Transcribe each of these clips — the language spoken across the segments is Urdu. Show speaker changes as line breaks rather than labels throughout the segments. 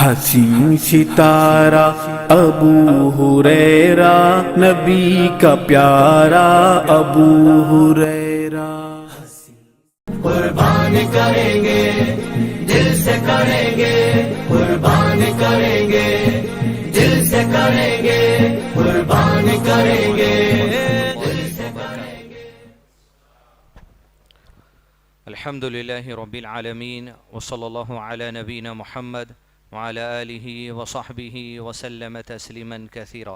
حسین ستارہ ابو ہریرہ نبی کا پیارا ابو ہریرہ،
قربان کریں گے دل سے کریں گے، قربان کریں گے دل سے کریں گے، قربان کریں گے دل سے کریں گے۔
الحمدللہ رب العالمین وصلی اللہ علی نبینا محمد وعلی آلہ وصحبہ وسلم تسلیما کثیرا۔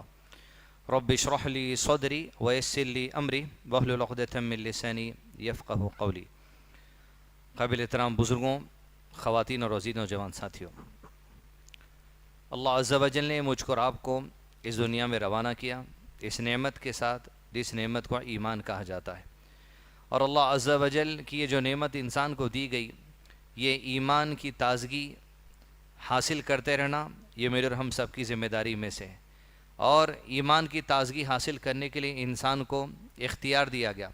رب اشرح لی صدری ویسر لی امری واحلل عقدۃ من لسانی یفقہوا قولی۔ قابل احترام بزرگوں، خواتین اور عزیز نوجوان ساتھیوں، اللہ عز و جل نے مجھ کو اور آپ کو اس دنیا میں روانہ کیا اس نعمت کے ساتھ جس نعمت کو ایمان کہا جاتا ہے، اور اللہ عز و جل کی یہ جو نعمت انسان کو دی گئی، یہ ایمان کی تازگی حاصل کرتے رہنا، یہ میرے اور ہم سب کی ذمہ داری میں سے ہے۔ اور ایمان کی تازگی حاصل کرنے کے لیے انسان کو اختیار دیا گیا،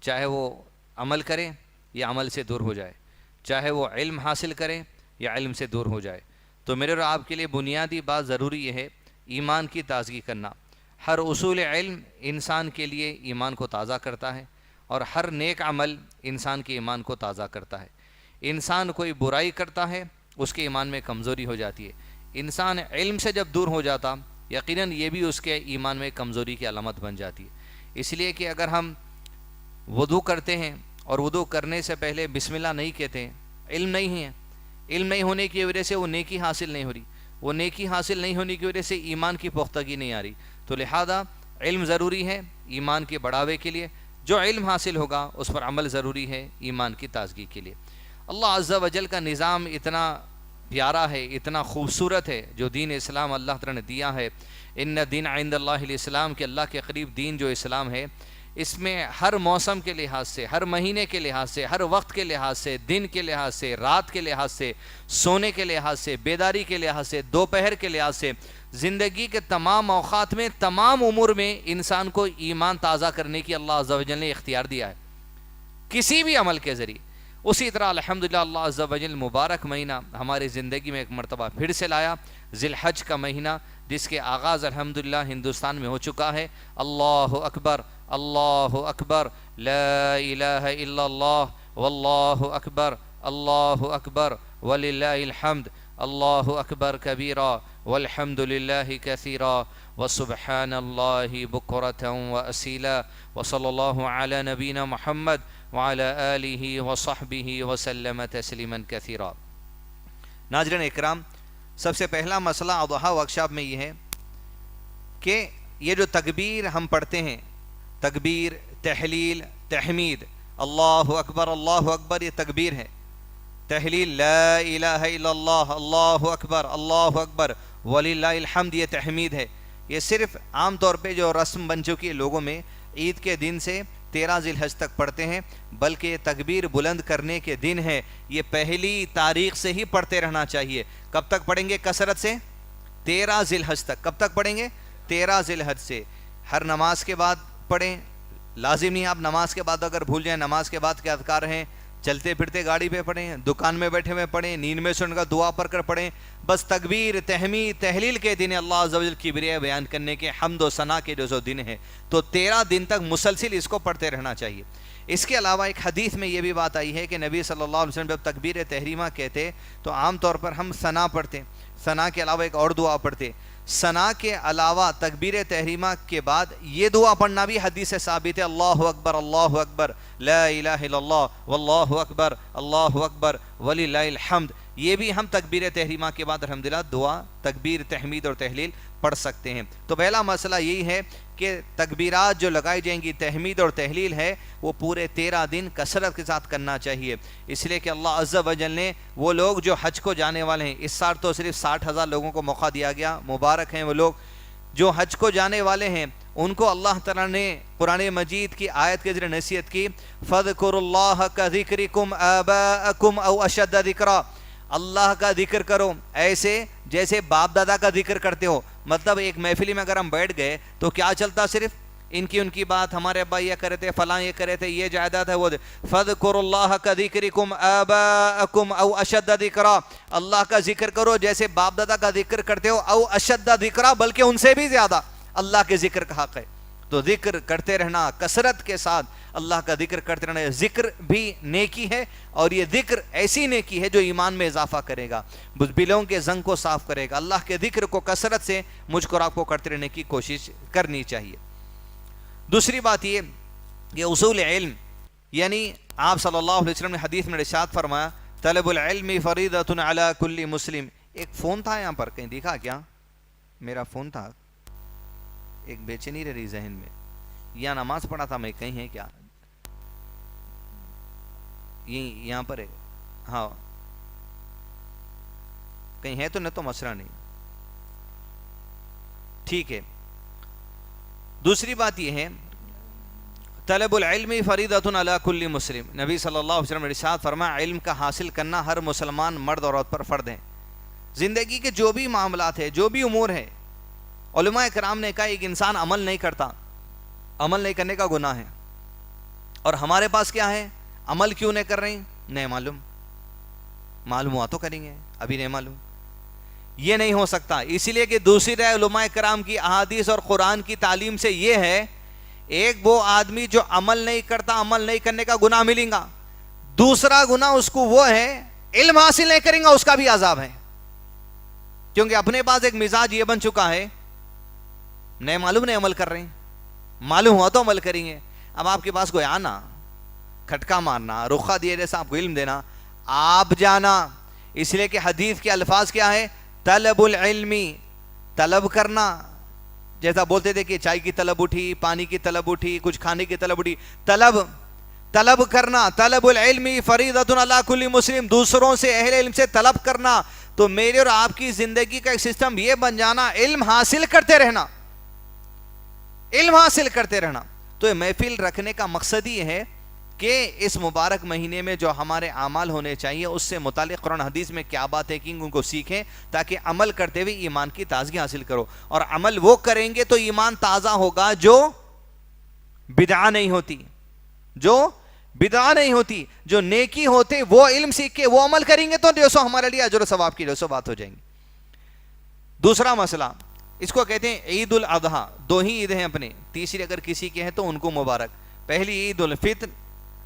چاہے وہ عمل کرے یا عمل سے دور ہو جائے، چاہے وہ علم حاصل کرے یا علم سے دور ہو جائے۔ تو میرے اور آپ کے لیے بنیادی بات ضروری یہ ہے ایمان کی تازگی کرنا۔ ہر اصول علم انسان کے لیے ایمان کو تازہ کرتا ہے، اور ہر نیک عمل انسان کے ایمان کو تازہ کرتا ہے۔ انسان کوئی برائی کرتا ہے، اس کے ایمان میں کمزوری ہو جاتی ہے۔ انسان علم سے جب دور ہو جاتا، یقیناً یہ بھی اس کے ایمان میں کمزوری کی علامت بن جاتی ہے۔ اس لیے کہ اگر ہم وضو کرتے ہیں اور وضو کرنے سے پہلے بسم اللہ نہیں کہتے ہیں، علم نہیں ہے، علم نہیں ہونے کی وجہ سے وہ نیکی حاصل نہیں ہو رہی، وہ نیکی حاصل نہیں ہونے کی وجہ سے ایمان کی پختگی نہیں آ رہی۔ تو لہذا علم ضروری ہے ایمان کے بڑھاوے کے لیے، جو علم حاصل ہوگا اس پر عمل ضروری ہے ایمان کی تازگی کے لیے۔ اللہ عز و جل کا نظام اتنا پیارا ہے، اتنا خوبصورت ہے، جو دین اسلام اللہ تعالیٰ نے دیا ہے۔ ان دین عند اللہ الاسلام، کہ اللہ کے قریب دین جو اسلام ہے، اس میں ہر موسم کے لحاظ سے، ہر مہینے کے لحاظ سے، ہر وقت کے لحاظ سے، دن کے لحاظ سے، رات کے لحاظ سے، سونے کے لحاظ سے، بیداری کے لحاظ سے، دوپہر کے لحاظ سے، زندگی کے تمام اوقات میں، تمام امور میں انسان کو ایمان تازہ کرنے کی اللہ عز و جل نے اختیار دیا ہے، کسی بھی عمل کے ذریعے۔ اسی طرح الحمدللہ اللہ عز و جل مبارک مہینہ ہماری زندگی میں ایک مرتبہ پھر سے لایا، ذی الحج کا مہینہ، جس کے آغاز الحمدللہ ہندوستان میں ہو چکا ہے۔ اللہ اکبر، اللہ اکبر، لا الہ الا اللہ، واللہ اکبر، اللہ اکبر وللہ الحمد، اللہ اکبر کبیرا والحمد للہ کثیرا وسبحان اللہ بکرۃ واصیلا، وصلی اللہ علی نبینا محمد وعلی آلہ وصحبہ وسلم تسلیما کثیرا۔ ناظرین اکرام، سب سے پہلا مسئلہ اضحیٰ ورکشاپ میں یہ ہے کہ یہ جو تکبیر ہم پڑھتے ہیں، تکبیر، تحلیل، تحمید، اللہ اکبر، یہ تکبیر ہے۔ تحلیل لا الہ الا اللہ، اللہ اکبر وللہ الحمد، یہ تحمید ہے۔ یہ صرف عام طور پہ جو رسم بن چکی ہے لوگوں میں، عید کے دن سے 13 ذی الحج تک پڑھتے ہیں، بلکہ یہ تکبیر بلند کرنے کے دن ہے، یہ پہلی تاریخ سے ہی پڑھتے رہنا چاہیے۔ کب تک پڑھیں گے کثرت سے؟ 13 ذی الحج تک۔ کب تک پڑھیں گے؟ 13 ذی الحج سے۔ ہر نماز کے بعد پڑھیں، لازم نہیں آپ نماز کے بعد اگر بھول جائیں، نماز کے بعد کے اذکار ہیں، چلتے پھرتے گاڑی پہ پڑھیں، دکان میں بیٹھے ہوئے پڑھیں، نیند میں سن کر دعا پڑھ کر پڑھیں۔ بس تکبیر، تحمید، تحلیل کے دن اللہ عز و جل کی کبریاء بیان کرنے کے، حمد و ثنا کے جو دن ہے، تو 13 دن تک مسلسل اس کو پڑھتے رہنا چاہیے۔ اس کے علاوہ ایک حدیث میں یہ بھی بات آئی ہے کہ نبی صلی اللہ علیہ وسلم جب تکبیر تحریمہ کہتے تو عام طور پر ہم ثنا پڑھتے، ثنا کے علاوہ ایک اور دعا پڑھتے۔ ثنا کے علاوہ تکبیر تحریمہ کے بعد یہ دعا پڑھنا بھی حدیث سے ثابت ہے، اللہ اکبر لا الہ الا اللہ، واللہ اکبر وللہ الحمد۔ یہ بھی ہم تکبیر تحریمہ کے بعد الحمدللہ دعا، تکبیر، تحمید اور تحلیل پڑھ سکتے ہیں۔ تو پہلا مسئلہ یہی ہے کہ تکبیرات جو لگائی جائیں گی، تحمید اور تحلیل ہے، وہ پورے 13 دن کثرت کے ساتھ کرنا چاہیے، اس لیے کہ اللہ عز و جل نے وہ لوگ جو حج کو جانے والے ہیں، اس سال تو صرف 60,000 لوگوں کو موقع دیا گیا، مبارک ہیں وہ لوگ جو حج کو جانے والے ہیں، ان کو اللہ تعالیٰ نے قرآن مجید کی آیت کے ذریعے نصیحت کی، فَاذْكُرُوا اللَّهَ كَذِكْرِكُمْ آبَاءَكُمْ أَوْ أَشَدَّ ذِكْرًا، اللہ کا ذکر کرو ایسے جیسے باپ دادا کا ذکر کرتے ہو۔ مطلب ایک محفلی میں اگر ہم بیٹھ گئے تو کیا چلتا؟ صرف ان کی بات، ہمارے ابا یہ کرے تھے، فلاں یہ کرے تھے، یہ جائیداد ہے وہ فَاذْكُرُوا اللَّهَ كَذِكْرِكُمْ آبَاءَكُمْ أَوْ أَشَدَّ ذِكْرًا، اللہ کا ذکر کرو جیسے باپ دادا کا ذکر کرتے ہو، او اشد ذکرا، بلکہ ان سے بھی زیادہ اللہ کے ذکر کا حق ہے۔ تو ذکر کرتے رہنا، کثرت کے ساتھ اللہ کا ذکر کرتے رہنا، ذکر بھی نیکی ہے، اور یہ ذکر ایسی نیکی ہے جو ایمان میں اضافہ کرے گا، دلوں کے زنگ کو صاف کرے گا۔ اللہ کے ذکر کو کثرت سے مجھ کو آپ کو کرتے رہنے کی کوشش کرنی چاہیے۔ دوسری بات یہ اصول علم، یعنی آپ صلی اللہ علیہ وسلم نے حدیث میں ارشاد فرمایا طلب العلم فریضۃ علی کل مسلم۔ ایک فون تھا یہاں پر، کہیں دکھا کیا؟ میرا فون تھا، ایک بے چینی رہی ذہن میں، یا نماز پڑھا تھا میں، کہیں ہے کیا؟ یہاں پر ہے، ہاں کہیں ہے تو نہ، تو مسئلہ نہیں، ٹھیک ہے۔ دوسری بات یہ ہے طلب العلم فریضۃ علی کل مسلم، نبی صلی اللہ علیہ وسلم نے ارشاد فرمایا علم کا حاصل کرنا ہر مسلمان مرد اور عورت پر فرض ہے۔ زندگی کے جو بھی معاملات ہیں، جو بھی امور ہیں، علماء کرام نے کہا ایک انسان عمل نہیں کرتا، عمل نہیں کرنے کا گناہ ہے، اور ہمارے پاس کیا ہے؟ عمل کیوں نہیں کر رہے ہیں؟ نہیں معلوم، معلوم ہوا تو کریں گے، ابھی نہیں معلوم۔ یہ نہیں ہو سکتا، اسی لیے کہ دوسری رائے علماء کرام کی احادیث اور قرآن کی تعلیم سے یہ ہے، ایک وہ آدمی جو عمل نہیں کرتا، عمل نہیں کرنے کا گناہ ملیں گا، دوسرا گناہ اس کو وہ ہے علم حاصل نہیں کریں گا، اس کا بھی عذاب ہے، کیونکہ اپنے پاس ایک مزاج یہ بن چکا ہے، نہیں معلوم نہیں عمل کر رہے ہیں، معلوم ہوا تو عمل کریں گے۔ اب آپ کے پاس کوئی آنا، کھٹکا مارنا، رخا دیے جیسا آپ کو علم دینا، آپ جانا، اس لیے کہ حدیث کے الفاظ کیا ہے؟ طلب العلم، طلب کرنا، جیسا بولتے تھے کہ چائے کی طلب اٹھی، پانی کی طلب اٹھی، کچھ کھانے کی طلب اٹھی، طلب کرنا، طلب العلم فریضۃ علی کل مسلم، دوسروں سے، اہل علم سے طلب کرنا۔ تو میرے اور آپ کی زندگی کا ایک سسٹم یہ بن جانا، علم حاصل کرتے رہنا، علم حاصل کرتے رہنا۔ تو یہ محفل رکھنے کا مقصد یہ ہے کہ اس مبارک مہینے میں جو ہمارے اعمال ہونے چاہیے اس سے متعلق قرآن حدیث میں کیا باتیں کی ان کو سیکھیں، تاکہ عمل کرتے ہوئے ایمان کی تازگی حاصل کرو، اور عمل وہ کریں گے تو ایمان تازہ ہوگا جو بدعہ نہیں ہوتی، جو بدعہ نہیں ہوتی، جو نیکی ہوتے وہ علم سیکھ کے وہ عمل کریں گے تو جو سو ہمارے لیے اجر و ثواب کی جو سو بات ہو جائیں گی۔ دوسرا مسئلہ، اس کو کہتے ہیں عید الاضحیٰ، دو ہی عید ہیں اپنے، تیسری اگر کسی کے ہیں تو ان کو مبارک۔ پہلی عید الفطر،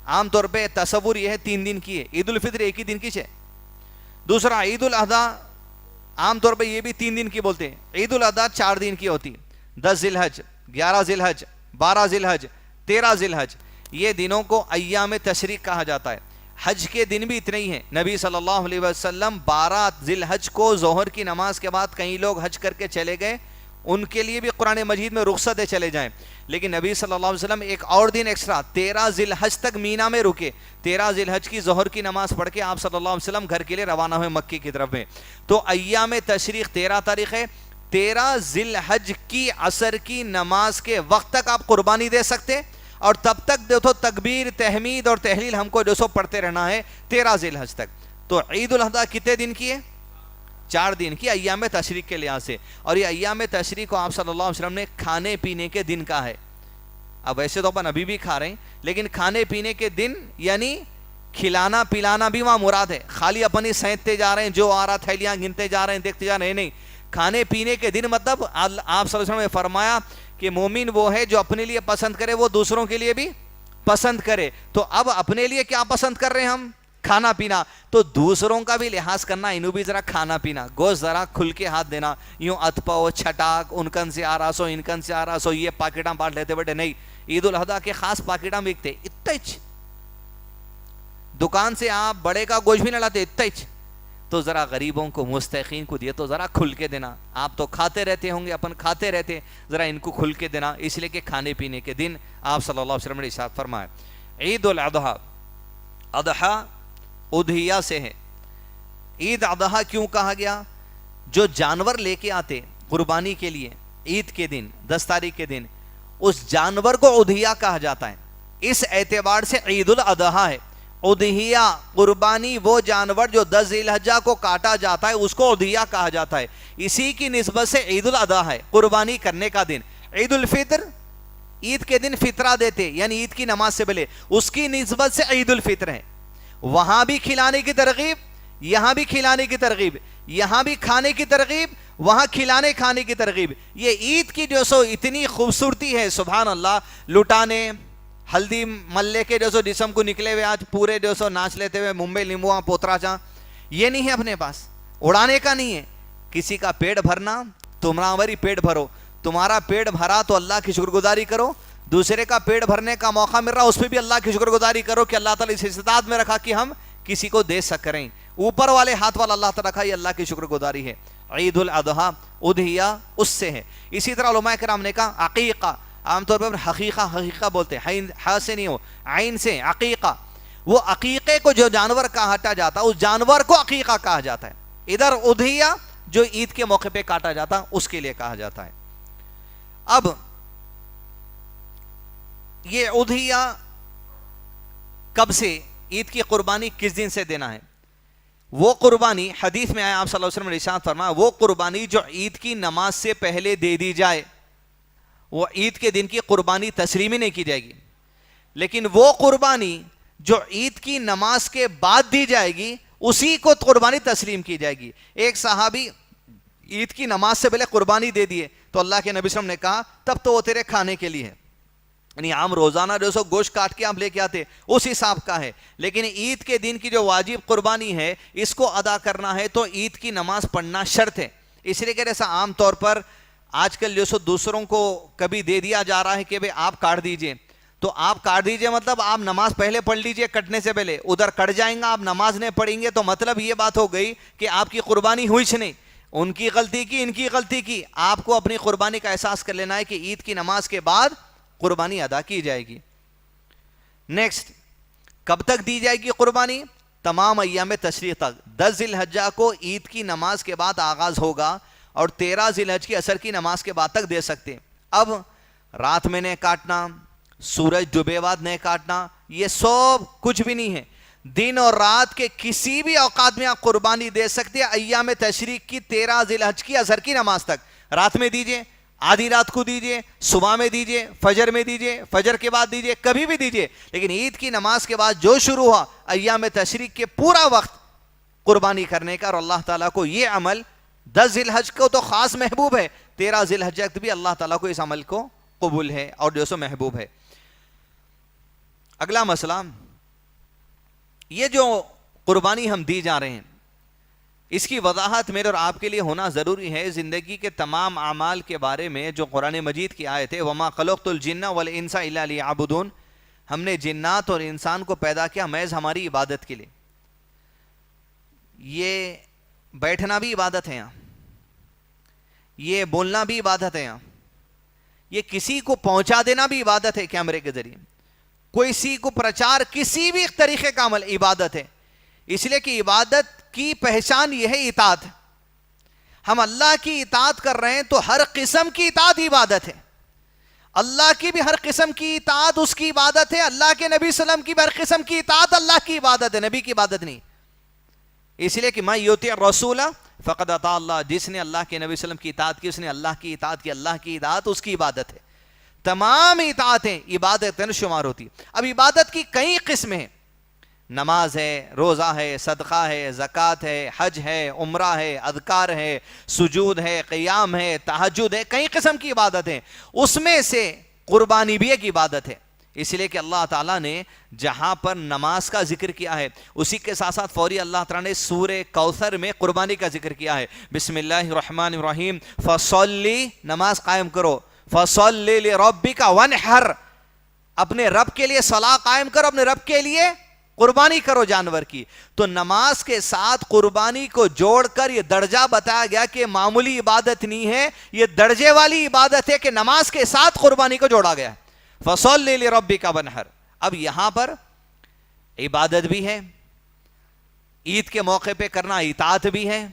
عام طور پہ تصور یہ ہے 3 دن کی ہے، عید الفطر ایک ہی دن کی ہے۔ دوسرا عید الاضحیٰ، عام طور پہ یہ بھی 3 دن کی بولتے ہیں، عید الاضحیٰ 4 دن کی ہوتی، 10 ذی الحج، 11 ذی الحج، 12 ذی الحج، 13 ذی الحج، یہ دنوں کو ایام تشریق کہا جاتا ہے۔ حج کے دن بھی اتنے ہی ہیں، نبی صلی اللہ علیہ وسلم 12 ذی الحج کو ظہر کی نماز کے بعد کئی لوگ حج کر کے چلے گئے، ان کے لیے بھی قرآن مجید میں رخصت ہے چلے جائیں، لیکن نبی صلی اللہ علیہ وسلم ایک اور دن ایکسٹرا 13 ذی الحج تک مینا میں رکے، 13 ذی الحج کی ظہر کی نماز پڑھ کے آپ صلی اللہ علیہ وسلم گھر کے لیے روانہ ہوئے مکی کی طرف میں۔ تو ایام تشریق 13 تاریخ ہے، 13 ذی الحج کی عصر کی نماز کے وقت تک آپ قربانی دے سکتے، اور تب تک دیکھو تکبیر، تحمید اور تحلیل ہم کو جو سو پڑھتے رہنا ہے 13 ذی الحج تک۔ تو عید الاضحیٰ کتنے دن کی ہے؟ 4 دن کی، ایام تشریق کے لحاظ سے، اور یہ ایام تشریق کو آپ صلی اللہ علیہ وسلم نے کھانے پینے کے دن کا ہے۔ اب ویسے تو اپن ابھی بھی کھا رہے ہیں، لیکن کھانے پینے کے دن یعنی کھلانا پلانا بھی وہاں مراد ہے، خالی اپنی سینتتے جا رہے ہیں، جو آ رہا تھیلیاں گنتے جا رہے ہیں، دیکھتے جا رہے ہیں، نہیں، کھانے پینے کے دن مطلب آپ صلی اللہ علیہ وسلم نے فرمایا کہ مومن وہ ہے جو اپنے لیے پسند کرے وہ دوسروں کے لیے بھی پسند کرے۔ تو اب اپنے لیے کیا پسند کر رہے ہیں ہم؟ کھانا پینا، تو دوسروں کا بھی لحاظ کرنا، انہوں بھی ذرا کھانا پینا، گوشت ذرا کھل کے ہاتھ دینا، یوں اتپاؤ چھٹاک انکن سے آ رہا سو انکن سے آ رہا سو یہ پاکٹاں بانٹ لیتے بیٹھے، نہیں، عید الاضحیٰ کے خاص پاکٹاں بکتے، اتنا دکان سے آپ بڑے کا گوشت بھی نہ لاتے، اتنا تو ذرا غریبوں کو مستحقین کو دیے تو ذرا کھل کے دینا، آپ تو کھاتے رہتے ہوں گے، اپن کھاتے رہتے، ذرا ان کو کھل کے دینا، اس لیے کہ کھانے پینے کے دن آپ صلی اللہ علیہ وسلم نے ارشاد فرمایا۔ عید الاضحیٰ، اضحیٰ اضحیہ سے ہے، عید اضحیٰ کیوں کہا گیا؟ جو جانور لے کے آتے قربانی کے لیے عید کے دن 10 تاریخ کے دن، اس جانور کو اضحیہ کہا جاتا ہے، اس اعتبار سے عید الاضحیٰ ہے۔ اضحیہ قربانی، وہ جانور جو 10 ذی الحجہ کو کاٹا جاتا ہے اس کو اضحیہ کہا جاتا ہے، اسی کی نسبت سے عید الاضحیٰ ہے، قربانی کرنے کا دن۔ عید الفطر عید کے دن فطرہ دیتے یعنی عید کی نماز سے پہلے، اس کی نسبت سے عید الفطر ہے. وہاں بھی کھلانے کی ترغیب، یہاں بھی کھلانے کی ترغیب، یہاں بھی کھانے کی ترغیب، وہاں کھلانے کھانے کی ترغیب. یہ عید کی جو سو اتنی خوبصورتی ہے سبحان اللہ. لٹانے ہلدی ملے کے جو سو جسم کو نکلے ہوئے آج پورے جو سو ناچ لیتے ہوئے ممبئی لیمبوا پوترا چاں، یہ نہیں ہے اپنے پاس. اڑانے کا نہیں ہے. کسی کا پیٹ بھرنا، تمہاری پیٹ بھرو. تمہارا پیٹ بھرا تو اللہ کی شکر گزاری کرو. دوسرے کا پیٹ بھرنے کا موقع مل رہا اس پہ بھی اللہ کی شکر گزاری کرو کہ اللہ تعالیٰ اس استطاعت میں رکھا کہ ہم کسی کو دے سکیں. اوپر والے ہاتھ والا اللہ تعالیٰ رکھا، یہ اللہ کی شکر گزاری ہے. عید الاضحیٰ اضحیہ اس سے ہے. اسی طرح علماء کرام نے کہا عقیقہ، عام طور پر حقیقہ بولتے ہیں، ہا سے نہیں ہو، عین سے عقیقہ. وہ عقیقے کو جو جانور کاٹا جاتا اس جانور کو عقیقہ کہا جاتا ہے. ادھر اضحیہ جو عید کے موقع پہ کاٹا جاتا اس کے لیے کہا جاتا ہے. اب یہ اضحیہ کب سے، عید کی قربانی کس دن سے دینا ہے؟ وہ قربانی حدیث میں آیا، آپ صلی اللہ علیہ وسلم نے ارشاد فرمایا وہ قربانی جو عید کی نماز سے پہلے دے دی جائے وہ عید کے دن کی قربانی تسلیمی نہیں کی جائے گی. لیکن وہ قربانی جو عید کی نماز کے بعد دی جائے گی اسی کو قربانی تسلیم کی جائے گی. ایک صحابی عید کی نماز سے پہلے قربانی دے دیے تو اللہ کے نبی صلی اللہ علیہ وسلم نے کہا تب تو وہ تیرے کھانے کے لیے ہے. یعنی عام روزانہ جو سو گوشت کاٹ کے آپ لے کے آتے اس حساب کا ہے. لیکن عید کے دن کی جو واجب قربانی ہے اس کو ادا کرنا ہے تو عید کی نماز پڑھنا شرط ہے. اس لیے کہ ایسا عام طور پر آج کل جو سو دوسروں کو کبھی دے دیا جا رہا ہے کہ بھئی آپ کاٹ دیجئے، تو آپ کاٹ دیجئے مطلب آپ نماز پہلے پڑھ لیجئے کٹنے سے پہلے. ادھر کٹ جائیں گا آپ نماز نہیں پڑھیں گے تو مطلب یہ بات ہو گئی کہ آپ کی قربانی ہوئی چھ نہیں. ان کی غلطی کی، ان کی غلطی کی. آپ کو اپنی قربانی کا احساس کر لینا ہے کہ عید کی نماز کے بعد قربانی ادا کی جائے گی. نیکسٹ، کب تک دی جائے گی قربانی؟ تمام ایام تشریق تک. 10 ذی الحجہ کو عید کی نماز کے بعد آغاز ہوگا اور 13 ذی الحجہ کی عصر کی نماز کے بعد تک دے سکتے. اب رات میں نہیں کاٹنا، سورج ڈوبے بعد نہیں کاٹنا، یہ سب کچھ بھی نہیں ہے. دن اور رات کے کسی بھی اوقات میں آپ قربانی دے سکتے ہیں ایام تشریق کی 13 ذی الحجہ کی عصر کی نماز تک. رات میں دیجئے، آدھی رات کو دیجئے، صبح میں دیجئے، فجر میں دیجئے، فجر کے بعد دیجئے، کبھی بھی دیجئے. لیکن عید کی نماز کے بعد جو شروع ہوا ایام تشریق کے پورا وقت قربانی کرنے کا. اور اللہ تعالیٰ کو یہ عمل 10 ذی الحجہ کو تو خاص محبوب ہے، 13 ذی الحجہ بھی اللہ تعالیٰ کو اس عمل کو قبول ہے اور جو سو محبوب ہے. اگلا مسئلہ، یہ جو قربانی ہم دی جا رہے ہیں اس کی وضاحت میرے اور آپ کے لیے ہونا ضروری ہے. زندگی کے تمام اعمال کے بارے میں جو قرآن مجید کی آیت ہے وَمَا خَلَقْتُ الْجِنَّ وَالْإِنسَ إِلَّا لِيَعْبُدُونَ، ہم نے جنات اور انسان کو پیدا کیا محض ہماری عبادت کے لیے. یہ بیٹھنا بھی عبادت ہے، یہاں یہ بولنا بھی عبادت ہے، یہاں یہ کسی کو پہنچا دینا بھی عبادت ہے کیمرے کے ذریعے، کسی کو پرچار کسی بھی طریقے کا عمل عبادت ہے. اس لیے کہ عبادت کی پہچان یہ ہے اطاعت. ہم اللہ کی اطاعت کر رہے ہیں تو ہر قسم کی اطاعت عبادت ہے. اللہ کی بھی ہر قسم کی اطاعت اس کی عبادت ہے. اللہ کے نبی صلی اللہ علیہ وسلم کی بھی ہر قسم کی اطاعت اللہ کی عبادت ہے، نبی کی عبادت نہیں. اس لیے کہ میں یطیع الرسول فقد اطاع اللہ، جس نے اللہ کے نبی صلی اللہ علیہ وسلم کی اطاعت کی اس نے اللہ کی اطاعت کی. اللہ کی اطاعت اس کی عبادت ہے. تمام اطاعتیں عبادت شمار ہوتی. اب عبادت کی کئی قسمیں ہیں، نماز ہے، روزہ ہے، صدقہ ہے، زکوٰۃ ہے، حج ہے، عمرہ ہے، اذکار ہے، سجود ہے، قیام ہے، تہجد ہے، کئی قسم کی عبادت ہیں. اس میں سے قربانی بھی ایک عبادت ہے. اس لیے کہ اللہ تعالیٰ نے جہاں پر نماز کا ذکر کیا ہے اسی کے ساتھ ساتھ فوری اللہ تعالیٰ نے سورہ کوثر میں قربانی کا ذکر کیا ہے. بسم اللہ الرحمن الرحیم، فصلی، نماز قائم کرو، فصلی لربک وانحر، اپنے رب کے لیے صلاح قائم کرو، اپنے رب کے لیے قربانی کرو جانور کی. تو نماز کے ساتھ قربانی کو جوڑ کر یہ درجہ بتایا گیا کہ معمولی عبادت نہیں ہے، یہ درجے والی عبادت ہے کہ نماز کے ساتھ قربانی کو جوڑا گیا ہے. فصلی لربک وانحر. اب یہاں پر عبادت بھی ہے، عید کے موقع پہ کرنا اطاعت بھی ہے،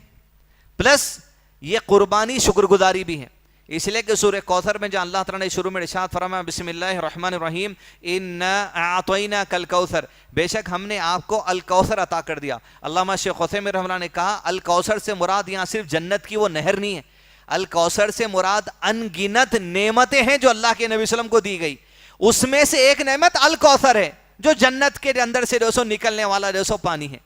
پلس یہ قربانی شکر گزاری بھی ہے. اس لیے کہ سورہ کوثر میں جہاں اللہ تعالیٰ نے شروع میں ارشاد فرمایا بسم اللہ الرحمن الرحیم اِنَّا أَعْطَيْنَاكَ الْكَوْثَرَ، بے شک ہم نے آپ کو الکوثر عطا کر دیا. علامہ شیخ عثیمین رحمہ اللہ نے کہا الکوثر سے مراد یہاں صرف جنت کی وہ نہر نہیں ہے. الکوثر سے مراد ان گنت نعمتیں ہیں جو اللہ کے نبی صلی اللہ علیہ وسلم کو دی گئی. اس میں سے ایک نعمت الکوثر ہے جو جنت کے اندر سے جو سو نکلنے والا جو سو پانی ہے.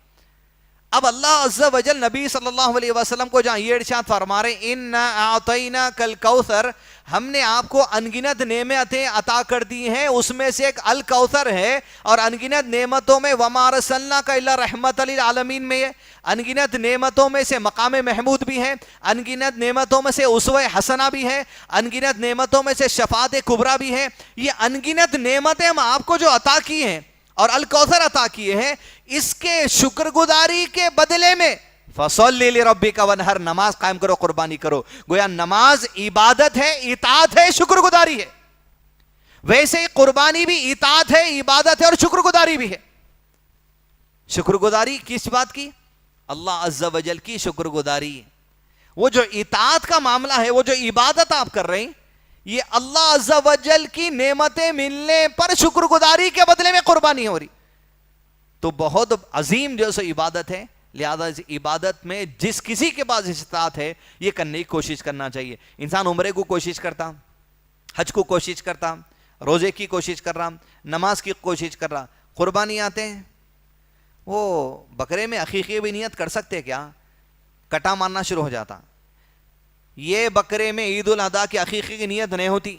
اب اللہ عز و جل نبی صلی اللہ علیہ وسلم کو جہاں یہ ارشاد فرما رہے ہیں اِنَّا أَعْطَيْنَاكَ الْكَوْثَرَ, ہم نے آپ کو انگنت نعمتیں عطا کر دی ہیں, اس میں سے ایک الکوثر ہے. اور انگنت نعمتوں میں وَمَا أَرْسَلْنَاكَ إِلَّا رَحْمَةً لِلْعَالَمِينَ میں ہے. انگنت نعمتوں میں سے مقام محمود بھی ہے, انگنت نعمتوں میں سے اسوہ حسنہ بھی ہے, انگنت نعمتوں میں سے شفاعت کبریٰ بھی ہے. یہ انگنت نعمتیں ہم آپ کو جو عطا کی ہیں اور الکوثر عطا کیے ہیں, اس کے شکر گزاری کے بدلے میں فَصَلِّ لِرَبِّكَ وَانْحَرْ, نماز قائم کرو, قربانی کرو. گویا نماز عبادت ہے, اطاعت ہے, شکر گزاری ہے. ویسے ہی قربانی بھی اطاعت ہے, عبادت ہے اور شکر گزاری بھی ہے. شکر گزاری کس بات کی؟ اللہ عز و جل کی شکر گزاری. وہ جو اطاعت کا معاملہ ہے, وہ جو عبادت آپ کر رہے ہیں, یہ اللہ عز و جل کی نعمتیں ملنے پر شکر گزاری کے بدلے میں قربانی ہو رہی, تو بہت عظیم جو سو عبادت ہے. لہذا اس عبادت میں جس کسی کے پاس استطاعت ہے یہ کرنے کی کوشش کرنا چاہیے. انسان عمرے کو کوشش کرتا, حج کو کوشش کرتا, روزے کی کوشش کر رہا, نماز کی کوشش کر رہا, قربانی آتے ہیں, وہ بکرے میں عقیقے بھی نیت کر سکتے کیا؟ کٹا مارنا شروع ہو جاتا. یہ بکرے میں عید الاضحیٰ کے عقیقے کی نیت نہیں ہوتی,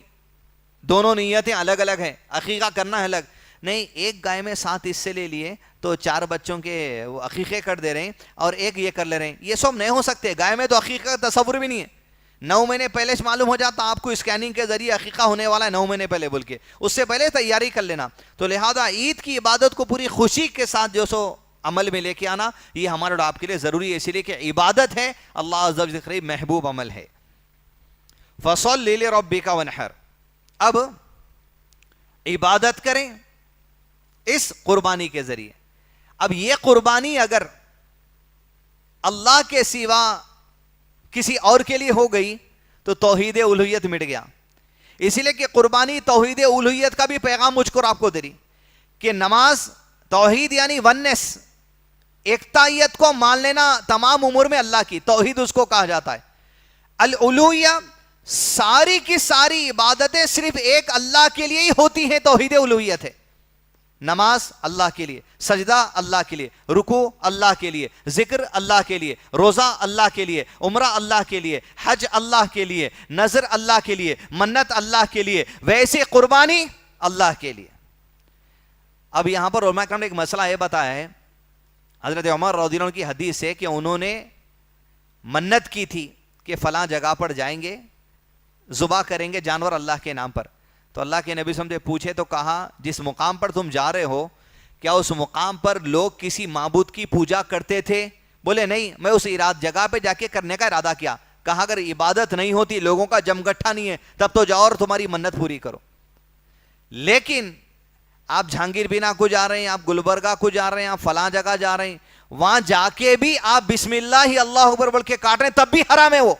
دونوں نیتیں الگ الگ ہیں. عقیقہ کرنا ہے الگ نہیں, ایک گائے میں 7 حصے لے لیے تو 4 بچوں کے وہ عقیقے کر دے رہے ہیں اور ایک یہ کر لے رہے ہیں. یہ سب نہیں ہو سکتے. گائے میں تو عقیقہ کا تصور بھی نہیں ہے. 9 مہینے پہلے سے معلوم ہو جاتا آپ کو اسکیننگ کے ذریعے عقیقہ ہونے والا ہے 9 مہینے پہلے بول کے, اس سے پہلے تیاری کر لینا. تو لہذا عید کی عبادت کو پوری خوشی کے ساتھ جو سو عمل میں لے کے آنا یہ ہمارے اور آپ کے لیے ضروری ہے, اسی لیے کہ عبادت ہے, اللہ عز و جل محبوب عمل ہے. فَصَلِّ لِرَبِّكَ وَانْحَرْ, اب عبادت کریں اس قربانی کے ذریعے. اب یہ قربانی اگر اللہ کے سوا کسی اور کے لیے ہو گئی تو توحید الوہیت مٹ گیا. اسی لیے کہ قربانی توحید الوہیت کا بھی پیغام مجھ کو آپ کو دے رہی کہ نماز توحید یعنی وننس, ایکتائیت کو مان لینا تمام امور میں اللہ کی, توحید اس کو کہا جاتا ہے. الالوہیہ, ساری کی ساری عبادتیں صرف ایک اللہ کے لیے ہی ہوتی ہیں, توحید الوہیت ہے. نماز اللہ کے لیے, سجدہ اللہ کے لیے, رکوع اللہ کے لیے, ذکر اللہ کے لیے, روزہ اللہ کے لیے, عمرہ اللہ کے لیے, حج اللہ کے لیے, نذر اللہ کے لیے, منت اللہ کے لیے, ویسے قربانی اللہ کے لیے. اب یہاں پر علماء کرام نے ایک مسئلہ یہ بتایا ہے, حضرت عمر رضی اللہ عنہ کی حدیث ہے کہ انہوں نے منت کی تھی کہ فلاں جگہ پر جائیں گے, ذبح کریں گے جانور اللہ کے نام پر. تو اللہ کے نبی صلی اللہ علیہ وسلم سے پوچھے تو کہا جس مقام پر تم جا رہے ہو کیا اس مقام پر لوگ کسی معبود کی پوجا کرتے تھے؟ بولے نہیں, میں اس جگہ پہ جا کے کرنے کا ارادہ کیا. کہا اگر عبادت نہیں ہوتی, لوگوں کا جمگٹھا نہیں ہے, تب تو جاؤ اور تمہاری منت پوری کرو. لیکن آپ جہانگیر بینا کو جا رہے ہیں, آپ گلبرگہ کو جا رہے ہیں, آپ فلاں جگہ جا رہے ہیں, وہاں جا کے بھی آپ بسم اللہ ہی اللہ اکبر بول کے کاٹ رہے ہیں, تب بھی حرام ہے وہ.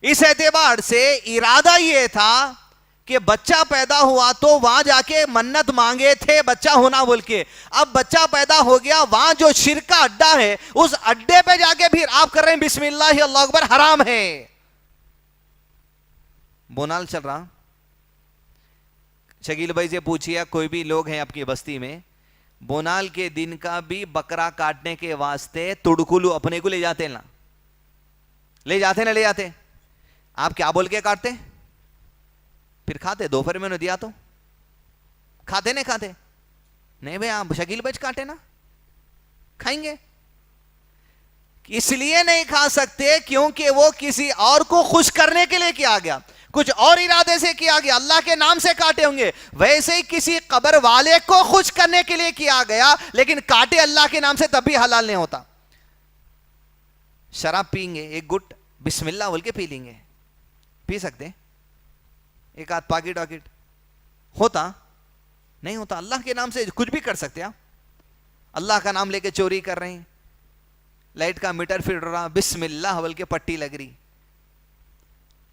اس اعتبار سے ارادہ یہ تھا کہ بچہ پیدا ہوا تو وہاں جا کے منت مانگے تھے بچہ ہونا بول کے. اب بچہ پیدا ہو گیا, وہاں جو شرک کا اڈا ہے اس اڈے پہ جا کے پھر آپ کر رہے ہیں بسم اللہ اللہ اکبر, حرام ہے. بونال چل رہا, شکیل بھائی سے پوچھئے کوئی بھی لوگ ہیں آپ کی بستی میں, بونال کے دن کا بھی بکرا کاٹنے کے واسطے تڑکلو اپنے کو لے جاتے ہیں نا, لے جاتے نہ لے جاتے, آپ کیا بول کے کاٹتے پھر کھاتے؟ دوپہر میں نے دیا تو کھاتے نہیں کھاتے؟ نہیں بھائی آپ شکیل بچ کاٹے نا, کھائیں گے. اس لیے نہیں کھا سکتے کیونکہ وہ کسی اور کو خوش کرنے کے لیے کیا گیا, کچھ اور ارادے سے کیا گیا, اللہ کے نام سے کاٹے ہوں گے. ویسے ہی کسی قبر والے کو خوش کرنے کے لیے کیا گیا, لیکن کاٹے اللہ کے نام سے تب بھی حلال نہیں ہوتا. شراب پئیں گے, ایک گٹ بسم اللہ بول کے پی لیں گے, پی سکتے, ایک آدھ پاکٹ واکٹ ہوتا نہیں ہوتا. اللہ کے نام سے کچھ بھی کر سکتے آپ. اللہ کا نام لے کے چوری کر رہے ہیں, لائٹ کا میٹر پھر رہا, بسم اللہ بول کے پٹی لگ رہی,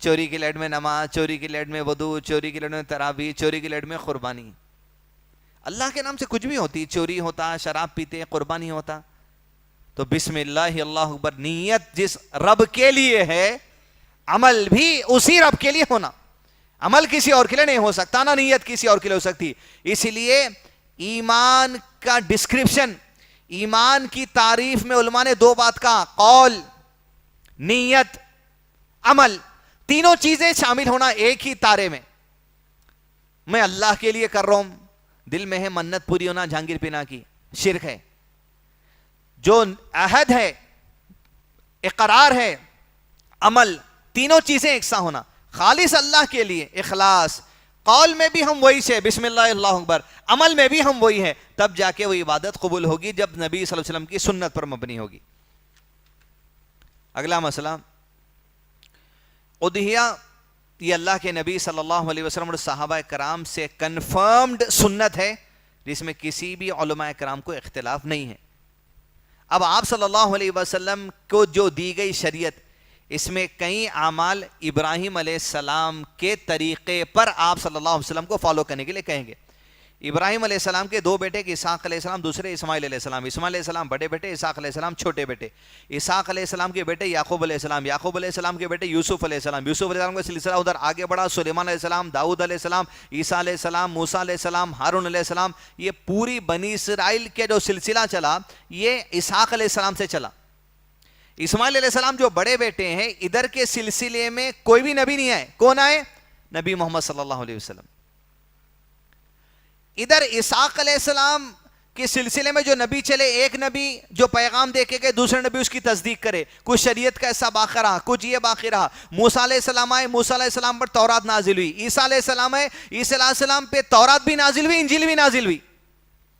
چوری کی لائٹ میں نماز, چوری کی لائٹ میں وضو, چوری کی لائٹ میں تراویح, چوری کی لائٹ میں قربانی. اللہ کے نام سے کچھ بھی ہوتی, چوری ہوتا, شراب پیتے, قربانی ہوتا. تو بسم اللہ اللہ اکبر نیت جس رب کے لیے ہے عمل بھی اسی رب کے لیے ہونا، عمل کسی اور کے لیے نہیں ہو سکتا، نہ نیت کسی اور کے لیے ہو سکتی. اس لیے ایمان کا ڈسکرپشن، ایمان کی تعریف میں علماء نے دو بات کہا، قول، نیت، عمل، تینوں چیزیں شامل ہونا ایک ہی تارے میں. میں اللہ کے لیے کر رہا ہوں، دل میں ہے منت پوری ہونا جہانگیر پینا کی، شرک ہے. جو عہد ہے، اقرار ہے، عمل، تینوں چیزیں یکساں ہونا، خالص اللہ کے لیے اخلاص، قول میں بھی ہم وہی سے بسم اللہ اللہ اکبر، عمل میں بھی ہم وہی ہیں، تب جا کے وہ عبادت قبول ہوگی جب نبی صلی اللہ علیہ وسلم کی سنت پر مبنی ہوگی. اگلا مسئلہ اضحیہ، یہ اللہ کے نبی صلی اللہ علیہ وسلم اور صحابہ کرام سے کنفرمڈ سنت ہے جس میں کسی بھی علماء کرام کو اختلاف نہیں ہے. اب آپ صلی اللہ علیہ وسلم کو جو دی گئی شریعت، اس میں کئی اعمال ابراہیم علیہ السلام کے طریقے پر آپ صلی اللہ علیہ وسلم کو فالو کرنے کے لیے کہیں گے. ابراہیم علیہ السلام کے دو بیٹے، اسحاق علیہ السلام، دوسرے اسماعیل علیہ السلام. اسماعیل علیہ السلام بڑے بیٹے، اسحاق علیہ السلام چھوٹے بیٹے. اسحاق علیہ السلام کے بیٹے یعقوب علیہ السلام، یعقوب علیہ السلام کے بیٹے یوسف علیہ السلام، یوسف علیہ السلام کا سلسلہ ادھر آگے بڑھا، سلیمان علیہ السلام، داؤد علیہ السلام، عیسیٰ علیہ السلام، موسیٰ علیہ السلام، ہارون علیہ السلام. یہ پوری بنی اسرائیل کے جو سلسلہ چلا یہ اسحاق علیہ السلام سے چلا. اسماعیل علیہ السلام جو بڑے بیٹے ہیں، ادھر کے سلسلے میں کوئی بھی نبی نہیں آئے. کون آئے؟ نبی محمد صلی اللہ علیہ وسلم. ادھر اسحاق علیہ السلام کے سلسلے میں جو نبی چلے، ایک نبی جو پیغام دے کے گئے، دوسرے نبی اس کی تصدیق کرے، کچھ شریعت کا ایسا باقی رہا، کچھ یہ باقی رہا. موسیٰ علیہ السلام آئے، موسیٰ علیہ السلام پر تورات نازل ہوئی. عیسیٰ علیہ السلام آئے، عیسیٰ علیہ السلام پہ تورات بھی نازل ہوئی، انجیل بھی نازل ہوئی.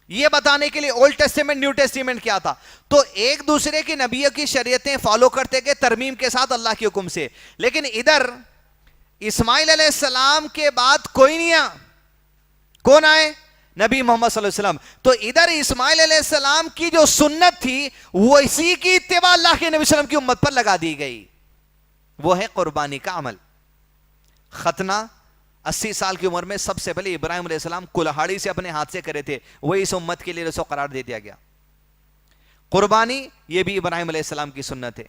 یہ بتانے کے لیے اولڈ ٹیسٹیمنٹ نیو ٹیسٹیمنٹ کیا تھا. تو ایک دوسرے کی نبیوں کی شریعتیں فالو کرتے گئے ترمیم کے ساتھ اللہ کے حکم سے. لیکن ادھر اسماعیل علیہ السلام کے بعد کوئی نہیں آیا. کون آئے؟ نبی محمد صلی اللہ علیہ وسلم. تو ادھر اسماعیل علیہ السلام کی جو سنت تھی وہ اسی کی اتباع اللہ کے نبی صلی اللہ علیہ وسلم کی امت پر لگا دی گئی. وہ ہے قربانی کا عمل. ختنہ 80 سال کی عمر میں سب سے پہلے ابراہیم علیہ السلام کلہاڑی سے اپنے ہاتھ سے کرے تھے، وہی اس امت کے لیے رسو قرار دے دیا گیا. قربانی یہ بھی ابراہیم علیہ السلام کی سنت ہے.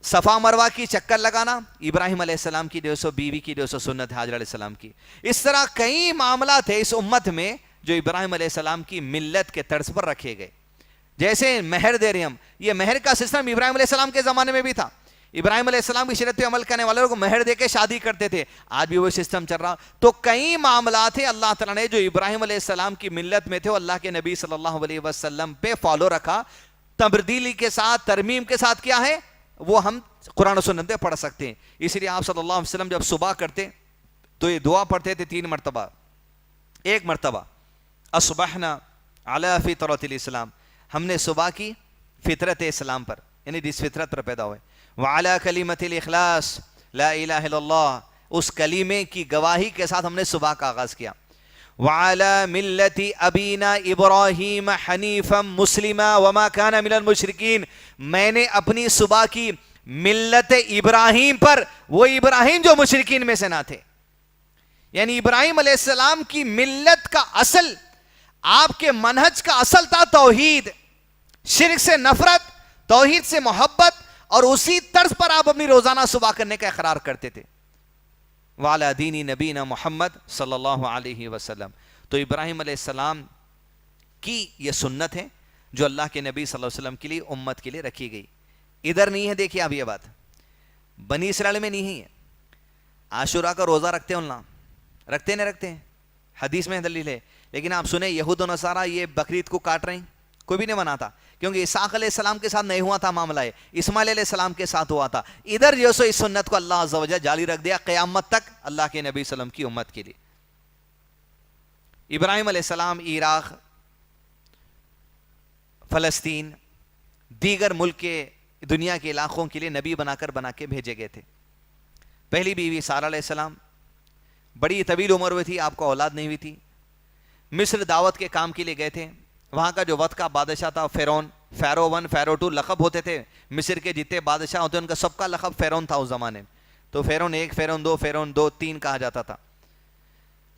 صفا مروہ کی چکر لگانا ابراہیم علیہ السلام کی بیوی کی سنت ہے، حاجر علیہ السلام کی. اس طرح کئی معاملات ہیں اس امت میں جو ابراہیم علیہ السلام کی ملت کے طرز پر رکھے گئے. جیسے مہر دے رہے ہم، یہ مہر کا سسٹم ابراہیم علیہ السلام کے زمانے میں بھی تھا. ابراہیم علیہ السلام کی شریعت پہ عمل کرنے والوں کو مہر دے کے شادی کرتے تھے، آج بھی وہ سسٹم چل رہا. تو کئی معاملات ہیں اللہ تعالیٰ نے جو ابراہیم علیہ السلام کی ملت میں تھے وہ اللہ کے نبی صلی اللہ علیہ وسلم پہ فالو رکھا. تبدیلی کے ساتھ، ترمیم کے ساتھ کیا ہے وہ ہم قرآن و سنت میں پڑھ سکتے ہیں. اس لیے آپ صلی اللہ علیہ وسلم جب صبح کرتے تو یہ دعا پڑھتے تھے 3 مرتبہ. ایک مرتبہ اصبحنا علی فطرت الاسلام، ہم نے صبح کی فطرت اسلام پر، یعنی جس فطرت پر پیدا ہوئے. وعلی کلمۃ الاخلاص لا الہ الا اللہ، اس کلمے کی گواہی کے ساتھ ہم نے صبح کا آغاز کیا. وعلی ملت ابینا ابراہیم حنیفا مسلما وما کان من المشرکین، میں نے اپنی صبح کی ملت ابراہیم پر، وہ ابراہیم جو مشرکین میں سے نہ تھے. یعنی ابراہیم علیہ السلام کی ملت کا اصل، آپ کے منہج کا اصل تھا توحید، شرک سے نفرت، توحید سے محبت، اور اسی طرز پر آپ اپنی روزانہ صبح کرنے کا اقرار کرتے تھے. وعلی دین نبینا محمد صلی اللہ علیہ وسلم. تو ابراہیم علیہ السلام کی یہ سنت ہے جو اللہ کے نبی صلی اللہ علیہ وسلم کے لیے امت کے لیے رکھی گئی. ادھر نہیں ہے، دیکھیے اب یہ بات بنی اسرائیل میں نہیں ہے. عاشورہ کا روزہ رکھتے ہیں اللہ، رکھتے نہیں رکھتے ہیں، حدیث میں دلیل ہے. لیکن آپ سنیں یہود و نصارہ یہ بقرعید کو کاٹ رہے ہیں، کوئی بھی نہیں مناتا، کیونکہ اسحاق علیہ السلام کے ساتھ نہیں ہوا تھا معاملہ ہے، اسماعیل علیہ السلام کے ساتھ ہوا تھا. ادھر جو سو اس سنت کو اللہ عز و جل جاری رکھ دیا قیامت تک اللہ کے نبی صلی اللہ علیہ وسلم کی امت کے لیے. ابراہیم علیہ السلام عراق، فلسطین، دیگر ملک کے دنیا کے علاقوں کے لیے نبی بنا کے بھیجے گئے تھے. پہلی بیوی سارہ علیہ السلام بڑی طویل عمر ہوئی تھی، آپ کو اولاد نہیں ہوئی تھی. مصر دعوت کے کام کے لیے گئے تھے. وہاں کا جو وقت کا بادشاہ تھا فیرون، فیرو 1 فیرو 2 لقب ہوتے تھے. مصر کے جتنے بادشاہ ہوتے ان کا سب کا لقب فیرون تھا اس زمانے میں. تو فیرون 1 فیرون 2 فیرون 2 3 کہا جاتا تھا.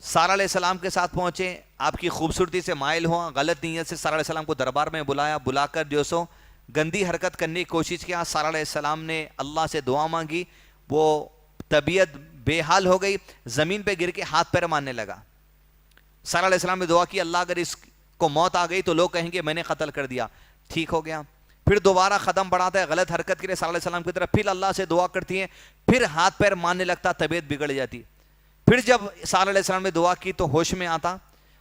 سارہ علیہ السلام کے ساتھ پہنچے، آپ کی خوبصورتی سے مائل ہوا، غلط نیت سے سارہ علیہ السلام کو دربار میں بلایا، بلا کر جو سو گندی حرکت کرنے کی کوشش کیا. سارہ علیہ السلام نے اللہ سے دعا مانگی, وہ طبیعت بے حال ہو گئی, زمین پہ گر کے ہاتھ پیر مارنے لگا. سارہ علیہ السلام نے دعا کی اللہ اگر اس کو موت آ گئی تو لوگ کہیں گے میں نے قتل کر دیا. ٹھیک ہو گیا. پھر دوبارہ قدم بڑھاتا ہے غلط حرکت کے لیے سارہ علیہ السلام کی طرف, پھر اللہ سے دعا کرتی ہیں, پھر ہاتھ پیر مارنے لگتا, طبیعت بگڑ جاتی. پھر جب سارہ علیہ السلام نے دعا کی تو ہوش میں آتا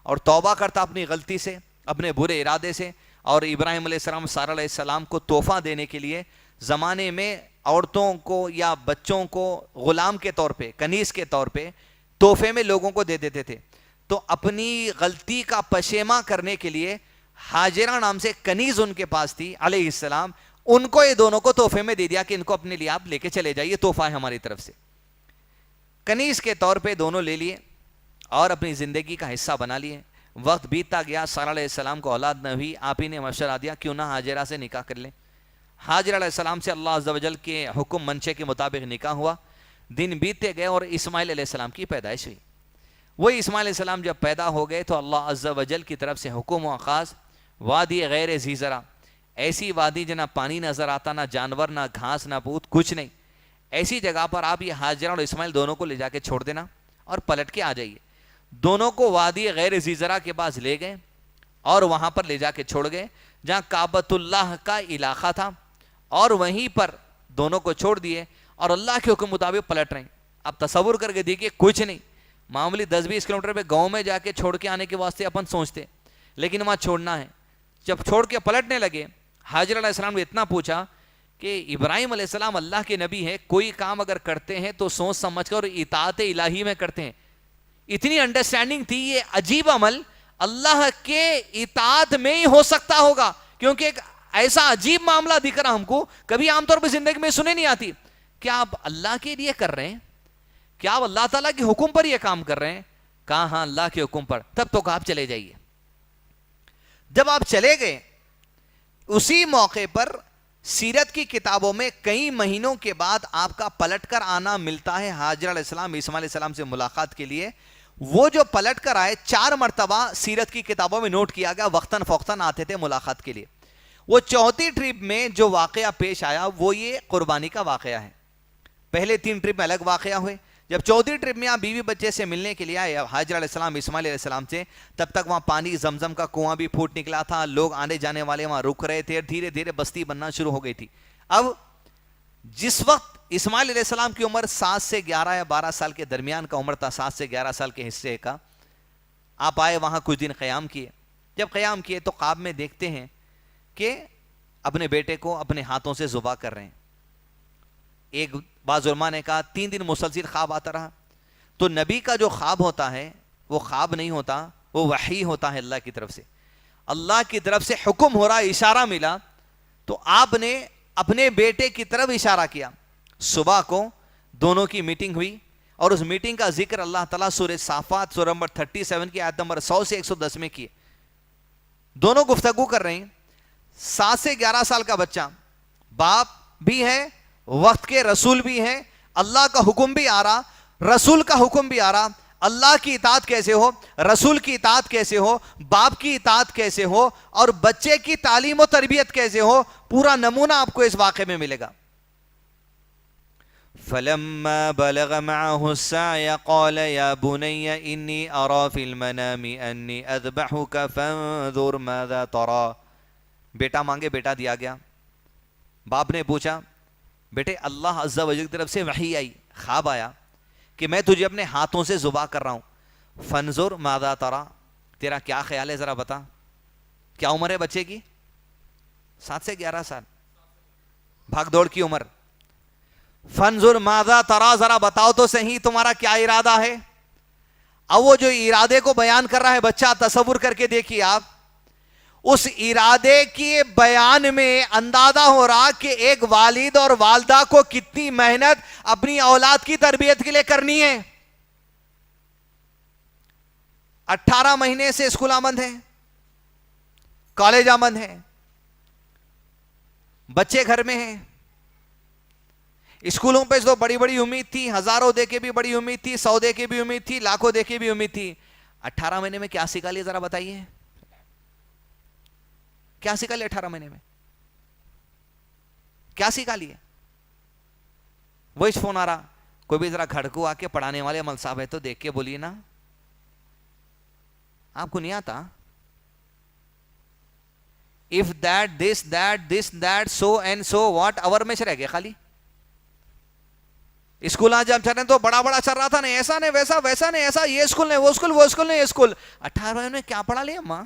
اور توبہ کرتا اپنی غلطی سے, اپنے برے ارادے سے. اور ابراہیم علیہ السلام سارہ علیہ السلام کو تحفہ دینے کے لیے زمانے میں عورتوں کو یا بچوں کو غلام کے طور پہ, کنیز کے طور پہ تحفے میں لوگوں کو دے دیتے تھے. تو اپنی غلطی کا پشیماں کرنے کے لیے ہاجرہ نام سے کنیز ان کے پاس تھی علیہ السلام, ان کو یہ دونوں کو تحفے میں دے دیا کہ ان کو اپنے لیے آپ لے کے چلے جائیے, تحفہ ہے ہماری طرف سے. کنیز کے طور پہ دونوں لے لیے اور اپنی زندگی کا حصہ بنا لیے. وقت بیتتا گیا, سارہ علیہ السلام کو اولاد نہ ہوئی, آپ ہی نے مشورہ دیا کیوں نہ ہاجرہ سے نکاح کر لیں. ہاجرہ علیہ السلام سے اللہ عز و جل کے حکم منشے کے مطابق نکاح ہوا. دن بیتتے گئے اور اسماعیل علیہ السلام کی پیدائش ہوئی. وہی اسماعیل علیہ السلام جب پیدا ہو گئے تو اللہ عز و جل کی طرف سے حکم و آغاز, وادی غیر ذی زرع, ایسی وادی جہاں نہ پانی نظر آتا, نہ جانور, نہ گھاس, نہ پوت, کچھ نہیں, ایسی جگہ پر آپ یہ ہاجرہ اور اسماعیل دونوں کو لے جا کے چھوڑ دینا اور پلٹ کے آ جائیے. دونوں کو وادی غیر ذی زرع کے پاس لے گئے اور وہاں پر لے جا کے چھوڑ گئے جہاں کعبۃ اللہ کا علاقہ تھا, اور وہیں پر دونوں کو چھوڑ دیے اور اللہ کے حکم مطابق پلٹ رہے ہیں. اب تصور کر کے دیکھیے, کچھ نہیں, معمولی 10-20 کلومیٹر پہ گاؤں میں جا کے چھوڑ کے آنے کے واسطے اپن سوچتے, لیکن وہاں چھوڑنا ہے. جب چھوڑ کے پلٹنے لگے, حاجر علیہ السلام نے اتنا پوچھا کہ ابراہیم علیہ السلام اللہ کے نبی ہے, کوئی کام اگر کرتے ہیں تو سوچ سمجھ کر اور اطاعت الہی میں کرتے ہیں. اتنی انڈرسٹینڈنگ تھی, یہ عجیب عمل اللہ کے اطاعت میں ہی ہو سکتا ہوگا, کیونکہ ایک ایسا عجیب معاملہ دکھ رہا ہم کو, کبھی عام طور پہ زندگی میں سنے نہیں آتی. کیا آپ اللہ کے لیے کر رہے ہیں؟ کیا آپ اللہ تعالیٰ کے حکم پر یہ کام کر رہے ہیں؟ کہا ہاں اللہ کے حکم پر. تب تو کہا آپ چلے جائیے. جب آپ چلے گئے, اسی موقع پر سیرت کی کتابوں میں کئی مہینوں کے بعد آپ کا پلٹ کر آنا ملتا ہے حاجر علیہ السلام اسماعیل علیہ السلام سے ملاقات کے لیے. وہ جو پلٹ کر آئے 4 مرتبہ سیرت کی کتابوں میں نوٹ کیا گیا, وقتاً فوقتاً آتے تھے ملاقات کے لیے. وہ چوتھی ٹرپ میں جو واقعہ پیش آیا وہ یہ قربانی کا واقعہ ہے. پہلے 3 ٹرپ میں الگ واقعہ ہوئے. جب چوتھی ٹرپ میں آپ بیوی بچے سے ملنے کے لیے آئے حاجر علیہ السلام اسماعیل علیہ السلام سے, تب تک وہاں پانی زمزم کا کنواں بھی پھوٹ نکلا تھا, لوگ آنے جانے والے وہاں رک رہے تھے, دھیرے دھیرے بستی بننا شروع ہو گئی تھی. اب جس وقت اسماعیل علیہ السلام کی عمر 7 سے 11 یا 12 سال کے درمیان کا عمر تھا, 7 سے 11 سال کے حصے کا, آپ آئے وہاں کچھ دن قیام کیے. جب قیام کیے تو خواب میں دیکھتے ہیں کہ اپنے بیٹے کو اپنے ہاتھوں سے ذبح کر رہے ہیں. ایک بعض علماء نے کہا 3 دن مسلسل خواب آتا رہا. تو نبی کا جو خواب ہوتا ہے وہ خواب نہیں ہوتا, وہ وحی ہوتا ہے اللہ کی طرف سے. اللہ کی طرف سے حکم ہو رہا, اشارہ ملا, تو آپ نے اپنے بیٹے کی طرف اشارہ کیا. صبح کو دونوں کی میٹنگ ہوئی اور اس میٹنگ کا ذکر اللہ تعالیٰ سورہ صافات سورہ نمبر 37 کی آیت نمبر 100 سے 110 میں کیے. دونوں گفتگو کر رہے ہیں. 7 سے 11 سال کا بچہ, باپ بھی ہے, وقت کے رسول بھی ہیں, اللہ کا حکم بھی آ رہا, رسول کا حکم بھی آ رہا. اللہ کی اطاعت کیسے ہو, رسول کی اطاعت کیسے ہو, باپ کی اطاعت کیسے ہو, اور بچے کی تعلیم و تربیت کیسے ہو, پورا نمونہ آپ کو اس واقعے میں ملے گا. فَلَمَّا بَلَغَ مَعَهُ السَّعْيَ قَالَ يَا بُنَيَّ إِنِّي أَرَى فِي الْمَنَامِ أَنِّي أَذْبَحُكَ فَانظُرْ مَاذَا تَرَى. بیٹا مانگے, بیٹا دیا گیا. باپ نے پوچھا, بیٹے اللہ عز و جل کی طرف سے وحی آئی, خواب آیا کہ میں تجھے اپنے ہاتھوں سے ذبح کر رہا ہوں. فانظر ماذا ترى, تیرا کیا خیال ہے ذرا بتا. کیا عمر ہے بچے کی؟ 7 سے 11 سال, بھاگ دوڑ کی عمر. فانظر ماذا ترى, ذرا بتاؤ تو صحیح تمہارا کیا ارادہ ہے. اب وہ جو ارادے کو بیان کر رہا ہے بچہ, تصور کر کے دیکھیے آپ, اس ارادے کے بیان میں اندازہ ہو رہا کہ ایک والد اور والدہ کو کتنی محنت اپنی اولاد کی تربیت کے لیے کرنی ہے. 18 مہینے سے اسکول آمد ہے, کالج آمد ہے, بچے گھر میں ہیں. اسکولوں پہ تو بڑی بڑی امید تھی, ہزاروں دے کے بھی بڑی امید تھی, 100 دے کے بھی امید تھی, لاکھوں دے کے بھی امید تھی. 18 مہینے میں کیا سکھا لیا ذرا بتائیے, کیا سکھا لیا 18 مہینے میں؟ کیا سکھا لیے؟ وائس فون آ رہا, کوئی بھی ذرا کھڑکو آ کے پڑھانے والے عمل صاحب ہے تو دیکھ کے بولیے نا, آپ کو نہیں آتا؟ if that this that so and so what our میں سے رہ گئے خالی. اسکول آج ہم چل رہے تو بڑا بڑا چل رہا تھا, نہیں ایسا نہیں ویسا, ویسا نہیں ایسا, یہ اسکول نہیں وہ اسکول, وہ اسکول نہیں یہ اسکول. 18 میں کیا پڑھا لیا ماں؟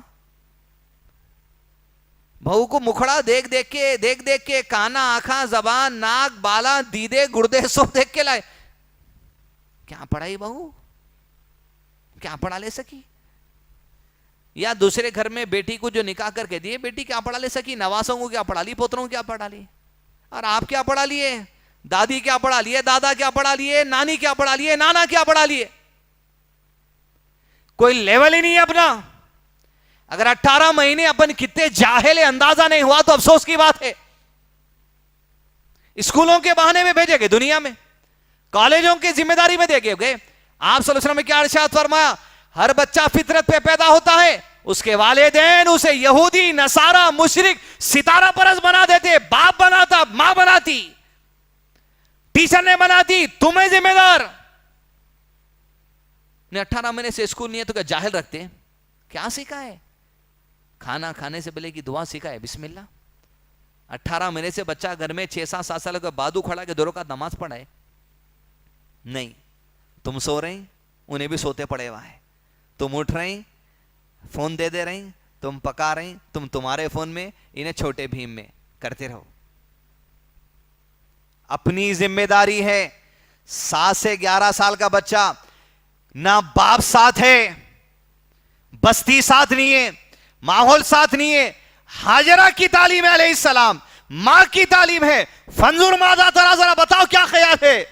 بہو کو مکھڑا دیکھ دیکھ کے کانا, آنکھاں, زبان, ناک, بالا, دیدے, گردے سب دیکھ کے لائے. کیا پڑھائی بہو؟ کیا پڑھا لے سکی؟ یا دوسرے گھر میں بیٹی کو جو نکاح کر کے دیے, بیٹی کیا پڑھا لے سکی؟ نواسوں کو کیا پڑھا لی, پوتروں کو کیا پڑھا لی؟ اور آپ کیا پڑھا لیے؟ دادی کیا پڑھا لیے, دادا کیا پڑھا لیے, نانی کیا پڑھا لیے, نانا کیا پڑھا لیے؟ کوئی لیول ہی نہیں ہے اپنا. اگر 18 مہینے اپن کتنے جاہل اندازہ نہیں ہوا تو افسوس کی بات ہے. اسکولوں کے بہانے میں بھیجے گئے دنیا میں, کالجوں کی ذمہ داری میں دے گئے. آپ صلی اللہ علیہ وسلم نے کیا ارشاد فرمایا؟ ہر بچہ فطرت پہ پیدا ہوتا ہے, اس کے والدین اسے یہودی, نصارہ, مشرک, ستارہ پرست بنا دیتے. باپ بناتا, ماں بناتی, ٹیچر نے بناتی, تمہیں ذمہ دار. 18 مہینے سے اسکول نہیں ہے تو کیا جاہل رکھتے ہیں؟ کیا سیکھا ہے؟ کھانا کھانے سے پہلے کی دعا سیکھا ہے, بسم اللہ. 18 مہینے سے بچہ گھر میں 6-7 سال کا بادو کھڑا کے 2 رکعت نماز پڑھا ہے؟ نہیں. تم سو رہے ہیں, انہیں بھی سوتے پڑے ہوا ہے. تم اٹھ رہے ہیں, فون دے رہے ہیں, تم پکا رہے ہیں, تم تمہارے فون میں, انہیں چھوٹے بھیم میں. کرتے رہو. اپنی ذمہ داری ہے. 7 سے 11 سال کا بچہ, نہ باپ ساتھ ہے, بستی ساتھ نہیں ہے, ماحول ساتھ نہیں ہے. ہاجرہ کی تعلیم ہے علیہ السلام, ماں کی تعلیم ہے. فانظر ماذا ترى, ذرا بتاؤ کیا خیال ہے؟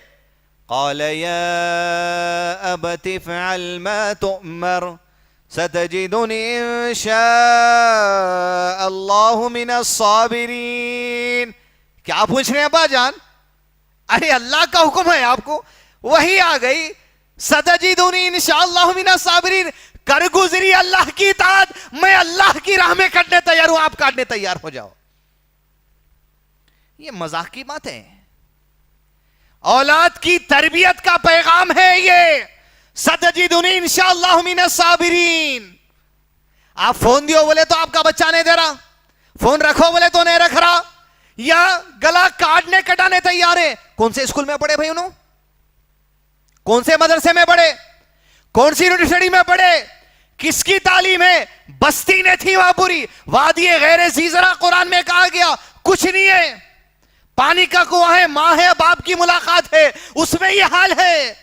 قال يا أبت افعل ما تؤمر ستجدني إن شاء الله من الصابرين. کیا پوچھ رہے ہیں ابا جان؟ ارے اللہ کا حکم ہے آپ کو, وہی آ گئی. ستجدنی انشاءاللہ من الصابرین. کر گزری اللہ کی اطاعت, میں اللہ کی راہ میں کٹنے تیار ہوں, آپ کاٹنے تیار ہو جاؤ. یہ مذاق کی بات ہے. اولاد کی تربیت کا پیغام ہے یہ. ستجدنی انشاءاللہ من الصابرین. آپ فون دیو بولے تو آپ کا بچہ نہیں دے رہا, فون رکھو بولے تو نہیں رکھ رہا, یا گلا کاٹنے کٹانے تیار ہے. کون سے اسکول میں پڑھے بھائی انہوں؟ کون سے مدرسے میں پڑھے؟ کون سی یونیورسٹی میں پڑھے؟ کس کی تعلیم ہے؟ بستی نے تھی وہاں پوری. وادی غیر زیزرا قرآن میں کہا گیا کچھ نہیں ہے, پانی کا کنواں ہے, ماں ہے, باپ کی ملاقات ہے, اس میں یہ حال ہے.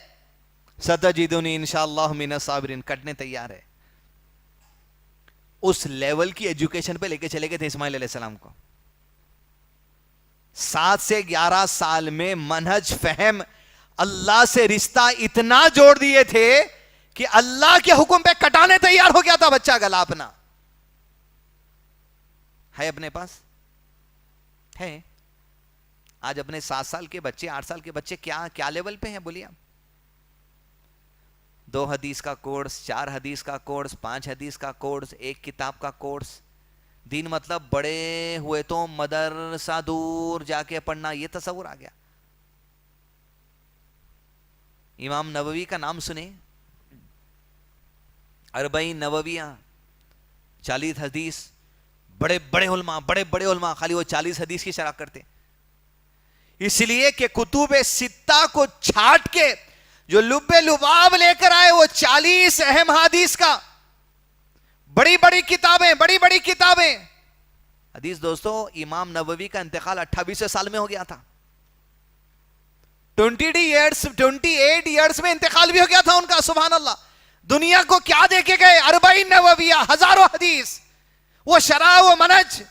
ستجدنی انشاءاللہ من الصابرین. کٹنے تیار ہے. اس لیول کی ایجوکیشن پہ لے کے چلے گئے تھے اسماعیل علیہ السلام کو. 7 سے 11 سال میں منہج فہم, اللہ سے رشتہ اتنا جوڑ دیے تھے کہ اللہ کے حکم پہ کٹانے تیار ہو گیا تھا بچہ گلا اپنا. ہے اپنے پاس ہے. آج اپنے 7 سال کے بچے, 8 سال کے بچے کیا لیول پہ ہیں بولیے آپ؟ 2 حدیث کا کورس, 4 حدیث کا کورس, 5 حدیث کا کورس, 1 کتاب کا کورس. دین مطلب بڑے ہوئے تو مدرسہ دور جا کے پڑھنا, یہ تصور آ گیا. امام نووی کا نام سنے, 40 نوویہ, 40 حدیث, بڑے بڑے علماء خالی وہ 40 حدیث کی شرح کرتے. اس لیے کہ کتب 6 کو چھاٹ کے جو لب لباب لے کر آئے وہ 40 اہم حدیث کا, بڑی بڑی کتابیں. حدیث دوستو, امام نووی کا انتقال 28 سال میں ہو گیا تھا. 28 ایئرز میں انتقال بھی ہو گیا تھا ان کا. سبحان اللہ. دنیا کو کیا دے کے گئے؟ 40 نوویہ, ہزاروں حدیث, وہ شرح, وہ منہج.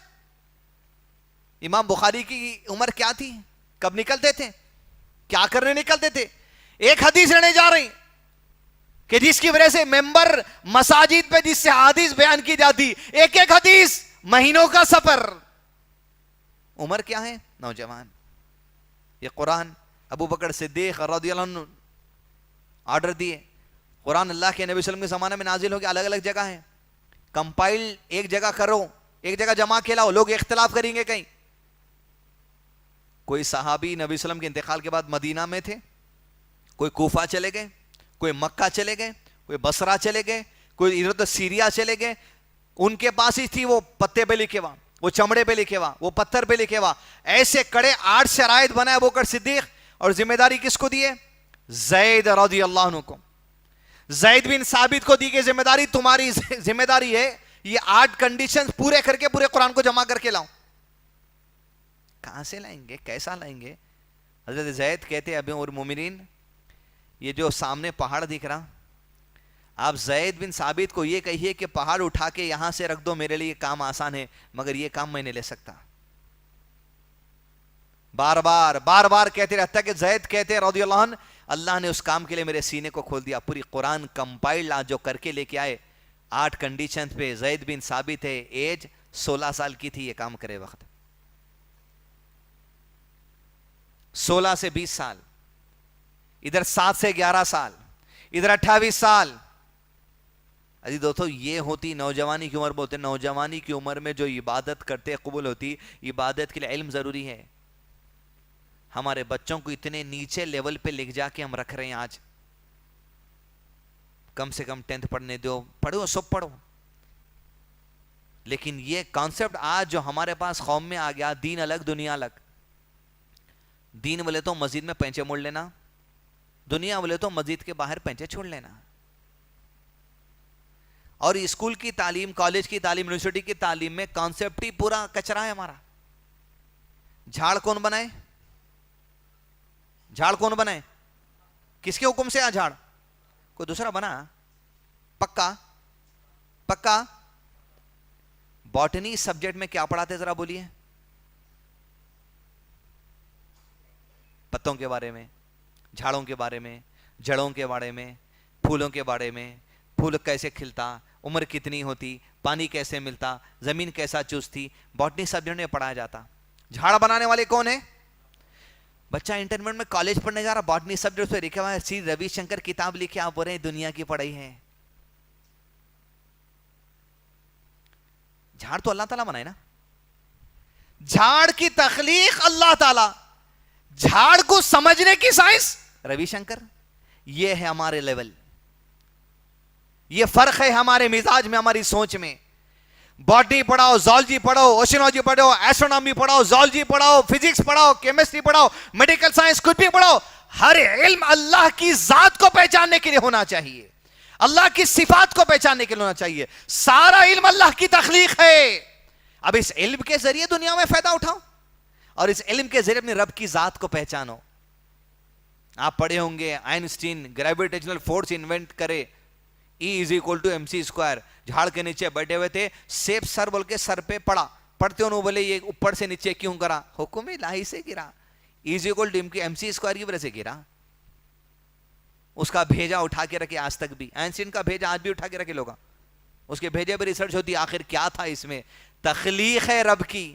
امام بخاری کی عمر کیا تھی؟ کب نکلتے تھے؟ کیا کرنے نکلتے تھے؟ 1 حدیث رہنے جا رہی کہ جس کی وجہ سے ممبر مساجد پہ جس سے حدیث بیان کی جاتی, 1 حدیث, مہینوں کا سفر. عمر کیا ہے؟ نوجوان. یہ قرآن ابو بکر صدیق رضی اللہ عنہ آرڈر دیے. قرآن اللہ کے نبی صلی اللہ علیہ وسلم کے زمانے میں نازل ہو گیا, الگ الگ جگہ ہیں. کمپائل ایک جگہ کرو, ایک جگہ جمع کے لاؤ, لوگ اختلاف کریں گے کہیں. کوئی صحابی نبی صلی اللہ علیہ وسلم کے انتقال کے بعد مدینہ میں تھے، کوئی کوفہ چلے گئے، کوئی مکہ چلے گئے، کوئی بصرہ چلے گئے، کوئی ادھر سیریا چلے گئے. ان کے پاس ہی تھی وہ پتے پہ لکھے ہوا، وہ چمڑے پہ لکھے ہوا، وہ پتھر پہ لکھے ہوا. ایسے کڑے 8 شرائط بنائے ابوبکر صدیق، اور ذمہ داری کس کو دیے؟ زید رضی اللہ عنہ کو. زید بن ثابت کو دی کہ ذمہ داری تمہاری ذمہ داری ہے، یہ 8 کنڈیشن پورے کر کے پورے قرآن کو جمع کر کے لاؤ. کہاں سے لائیں گے، کیسا لائیں گے؟ حضرت زید کہتے ابھی اور مومنین، یہ جو سامنے پہاڑ دکھ رہا، آپ زید بن ثابت کو یہ کہیے کہ پہاڑ اٹھا کے یہاں سے رکھ دو، میرے لیے کام آسان ہے، مگر یہ کام میں نہیں لے سکتا. بار بار کہتے رہتا کہ زید کہتے رضی اللہ عنہ، اللہ نے اس کام کے لیے میرے سینے کو کھول دیا. پوری قرآن کمپائل جو کر کے لے کے آئے 8 کنڈیشن پہ. زید بن ثابت ہے، ایج 16 سال کی تھی یہ کام کرے وقت، 16 سے 20 سال، ادھر 7 سے 11 سال، ادھر 28 سال. عزیز دوستو، یہ ہوتی نوجوانی کی عمر. بولتے نوجوانی کی عمر میں جو عبادت کرتے قبول ہوتی. عبادت کے لیے علم ضروری ہے. ہمارے بچوں کو اتنے نیچے لیول پہ لکھ جا کے ہم رکھ رہے ہیں. آج کم سے کم 10th پڑھنے دو، پڑھو سب پڑھو. لیکن یہ کانسیپٹ آج جو ہمارے پاس قوم میں آ گیا، دین الگ دنیا الگ. دین والے تو مسجد میں پینچے موڑ لینا، دنیا والے تو مسجد کے باہر پینچے چھوڑ لینا. اور اسکول کی تعلیم، کالج کی تعلیم، یونیورسٹی کی تعلیم میں کانسیپٹ ہی پورا کچرا ہے ہمارا. جھاڑ کون بنائے؟ جھاڑ کون بنائے؟ کس کے حکم سے آ جھاڑ؟ کوئی دوسرا بنا؟ پکا باٹنی سبجیکٹ میں کیا پڑھاتے ذرا بولیے؟ پتوں کے بارے میں، جھاڑوں کے بارے میں، جڑوں کے بارے میں، پھولوں کے بارے میں. پھول کیسے کھلتا، عمر کتنی ہوتی، پانی کیسے ملتا، زمین کیسا چوستی، باٹنی سبجیکٹ میں پڑھایا جاتا. جھاڑ بنانے والے کون ہیں؟ بچہ انٹرمیڈیٹ میں کالج پڑھنے جا رہا، باٹنی سبجیکٹ پہ لکھا ہوا ہے سی روی شنکر کتاب لکھے، آپ بول رہے ہیں دنیا کی پڑھائی ہے. جھاڑ تو اللہ تعالیٰ بنائے نا. جھاڑ کی تخلیق اللہ تعالیٰ، جھاڑ کو سمجھنے کی سائنس روی شنکر. یہ ہے ہمارے لیول. یہ فرق ہے ہمارے مزاج میں، ہماری سوچ میں. باٹنی پڑھاؤ، زولوجی پڑھاؤ، اوشنولوجی پڑھاؤ، ایسٹرونومی پڑھاؤ، زولوجی پڑھاؤ، فزکس پڑھاؤ، کیمسٹری پڑھاؤ، میڈیکل سائنس، کچھ بھی پڑھاؤ، ہر علم اللہ کی ذات کو پہچاننے کے لیے ہونا چاہیے، اللہ کی صفات کو پہچاننے کے لیے ہونا چاہیے. سارا علم اللہ کی تخلیق ہے. اب اس علم کے ذریعے دنیا میں فائدہ اٹھاؤ، اور اس علم کے ذریعے اپنے رب کی ذات کو پہچانو. آپ پڑھے ہوں گے آئنسٹین گریویٹیشنل فورس انوینٹ کرے، E=mc². جھاڑ کے نیچے بیٹھے ہوئے تھے، سیب سر بول کے سر پہ پڑا، پڑھتے انہوں بولے یہ اوپر سے نیچے کیوں کرا؟ حکم الہی سے گرا. E=mc² کی وجہ سے گرا. اس کا بھیجا اٹھا کے رکھے آج تک بھی. آئنسٹین کا بھیجا آج بھی اٹھا کے رکھے لوگ. اس کے بھیجے پہ ریسرچ ہوتی آخر کیا تھا اس میں. تخلیق ہے رب کی.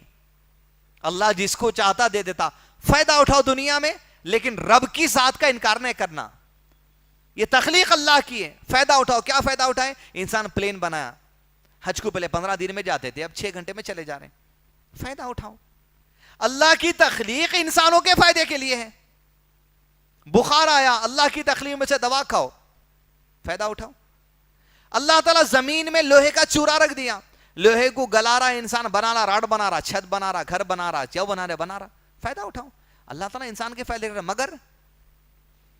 اللہ جس کو چاہتا دے دیتا. فائدہ اٹھاؤ دنیا میں، لیکن رب کی ذات کا انکار نہیں کرنا. یہ تخلیق اللہ کی ہے. فائدہ اٹھاؤ. کیا فائدہ اٹھائے؟ انسان پلین بنایا، حج کو پہلے 15 دن میں جاتے تھے، اب 6 گھنٹے میں چلے جا رہے ہیں. فائدہ اٹھاؤ. اللہ کی تخلیق انسانوں کے فائدے کے لیے ہے. بخار آیا، اللہ کی تخلیق میں سے دوا کھاؤ. فائدہ اٹھاؤ. اللہ تعالیٰ زمین میں لوہے کا چورا رکھ دیا، لوہے کو گلا رہا، انسان بنا رہا، راڈ بنا رہا، چھت بنا رہا، گھر بنا رہا، جو بنا رہا. فائدہ اٹھاؤ. اللہ تعالیٰ انسان کے فائدے رہا. مگر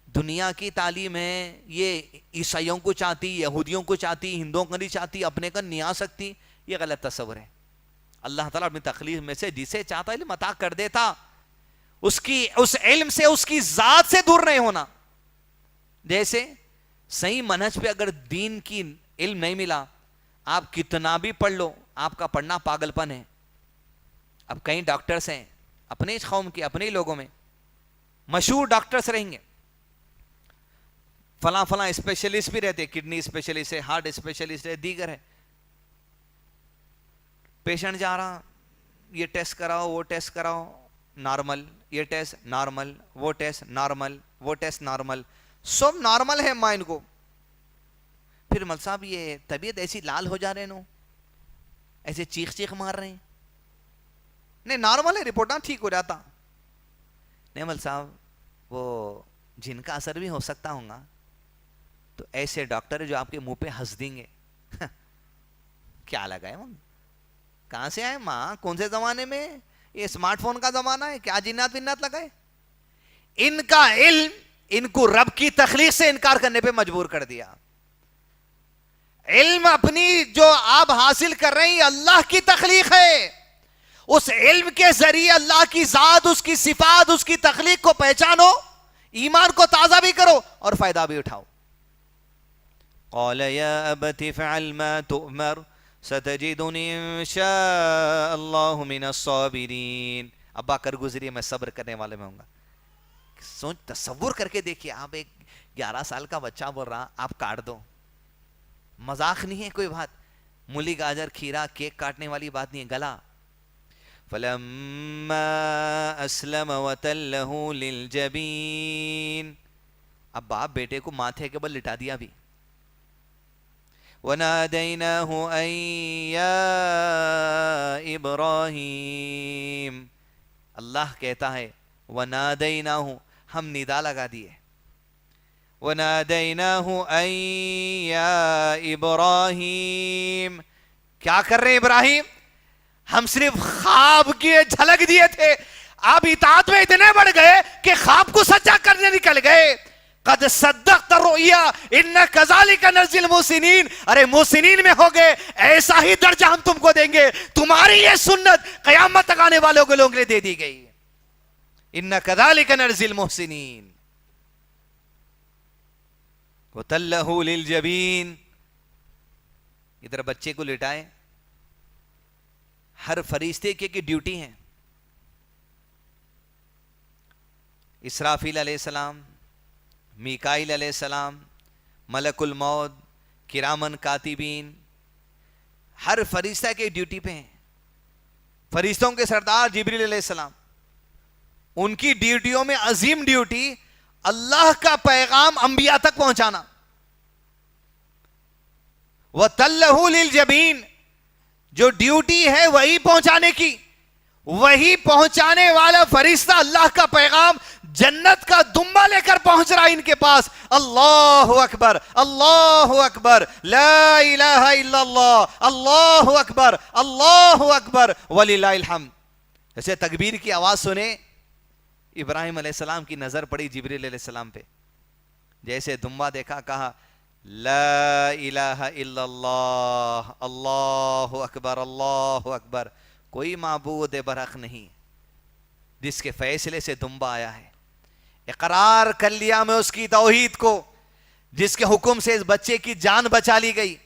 دنیا کی تعلیم ہے، یہ عیسائیوں کو چاہتی، یہودیوں کو چاہتی، ہندوؤں کو نہیں چاہتی، اپنے کا نہیں آ سکتی. یہ غلط تصور ہے. اللہ تعالیٰ اپنی تخلیق میں سے جسے چاہتا علم عطا کر دیتا. اس علم سے، اس کی ذات سے دور نہیں ہونا. جیسے صحیح منہج پہ اگر دین کی علم نہیں ملا، آپ کتنا بھی پڑھ لو، آپ کا پڑھنا پاگل پن ہے. اب کئی ڈاکٹرز ہیں اپنے قوم کے، اپنے لوگوں میں مشہور ڈاکٹرز رہیں گے، فلاں اسپیشلسٹ بھی رہتے، کڈنی اسپیشلسٹ ہے، ہارٹ اسپیشلسٹ ہے، دیگر ہے. پیشنٹ جا رہا، یہ ٹیسٹ کراؤ، وہ ٹیسٹ کراؤ، نارمل، یہ ٹیسٹ نارمل، وہ ٹیسٹ نارمل، وہ ٹیسٹ نارمل، سب نارمل ہے مائنڈ کو. پھر مل صاحب یہ طبیعت ایسی لال ہو جا رہے نو، ایسے چیخ مار رہے ہیں. نہیں نارمل ہے، رپورٹاں ٹھیک ہو جاتا. نیمل صاحب وہ جن کا اثر بھی ہو سکتا ہوگا تو ایسے ڈاکٹر جو آپ کے منہ پہ ہنس دیں گے کیا لگا ہے کہاں سے آئے ماں کون سے زمانے میں یہ اسمارٹ فون کا زمانہ ہے کیا جنات ونات لگائے ان کا علم ان کو رب کی تخلیق سے انکار کرنے پہ مجبور کر دیا علم اپنی جو آپ حاصل کر رہے ہیں اللہ کی تخلیق ہے اس علم کے ذریعے اللہ کی ذات اس کی صفات اس کی تخلیق کو پہچانو ایمان کو تازہ بھی کرو اور فائدہ بھی اٹھاؤ قال یا ابت فعل ما تؤمر ستجدنی ان شاء اللہ من الصابرین ابا کر گزری میں صبر کرنے والے میں ہوں گا سوچ تصور کر کے دیکھیے آپ ایک 11 سال کا بچہ بول رہا آپ کاٹ دو مذاق نہیں ہے کوئی بات مولی گاجر کھیرا کیک کاٹنے والی بات نہیں ہے گلا فَلَمَّا أَسْلَمَ وَتَلَّهُ لِلْجَبِينِ اب باپ بیٹے کو ماتھے کے بل لٹا دیا بھی وَنَادَيْنَاهُ أَن يَا إِبْرَاهِيمِ اللہ کہتا ہے وَنَادَيْنَاهُ ہم ندا لگا دیے وَنَادَيْنَاهُ أَن يَا إِبْرَاهِيمِ کیا کر رہے ابراہیم ہم صرف خواب کی جھلک دیے تھے آپ اطاعت میں اتنے بڑھ گئے کہ خواب کو سچا کرنے نکل گئے قد صدقت الرؤیا ان كذلك نجزي المحسنین ارے محسنین میں ہو گئے ایسا ہی درجہ ہم تم کو دیں گے تمہاری یہ سنت قیامت تک آنے والوں کو لوگوں کے لیے دے دی گئی ان كذلك نجزي المحسنین وتلہ للجبین ادھر بچے کو لٹائے ہر فرشتے کی ڈیوٹی ہے اسرافیل علیہ السلام میکائیل علیہ السلام ملک الموت کرامن کاتبین ہر فرشتہ کے ڈیوٹی پہ ہیں فرشتوں کے سردار جبریل علیہ السلام ان کی ڈیوٹیوں میں عظیم ڈیوٹی اللہ کا پیغام انبیاء تک پہنچانا وَتَلَّهُ لِلْجَبِينِ جو ڈیوٹی ہے وہی پہنچانے کی وہی پہنچانے والا فرشتہ اللہ کا پیغام جنت کا دمبا لے کر پہنچ رہا ان کے پاس اللہ اکبر لا الہ الا اللہ اللہ اکبر وللہ الحمد جیسے تکبیر کی آواز سنے ابراہیم علیہ السلام کی نظر پڑی جبریل علیہ السلام پہ جیسے دمبا دیکھا کہا لا الہ الا اللہ اللہ اکبر کوئی معبود برحق نہیں جس کے فیصلے سے دمبا آیا ہے اقرار کر لیا میں اس کی توحید کو جس کے حکم سے اس بچے کی جان بچا لی گئی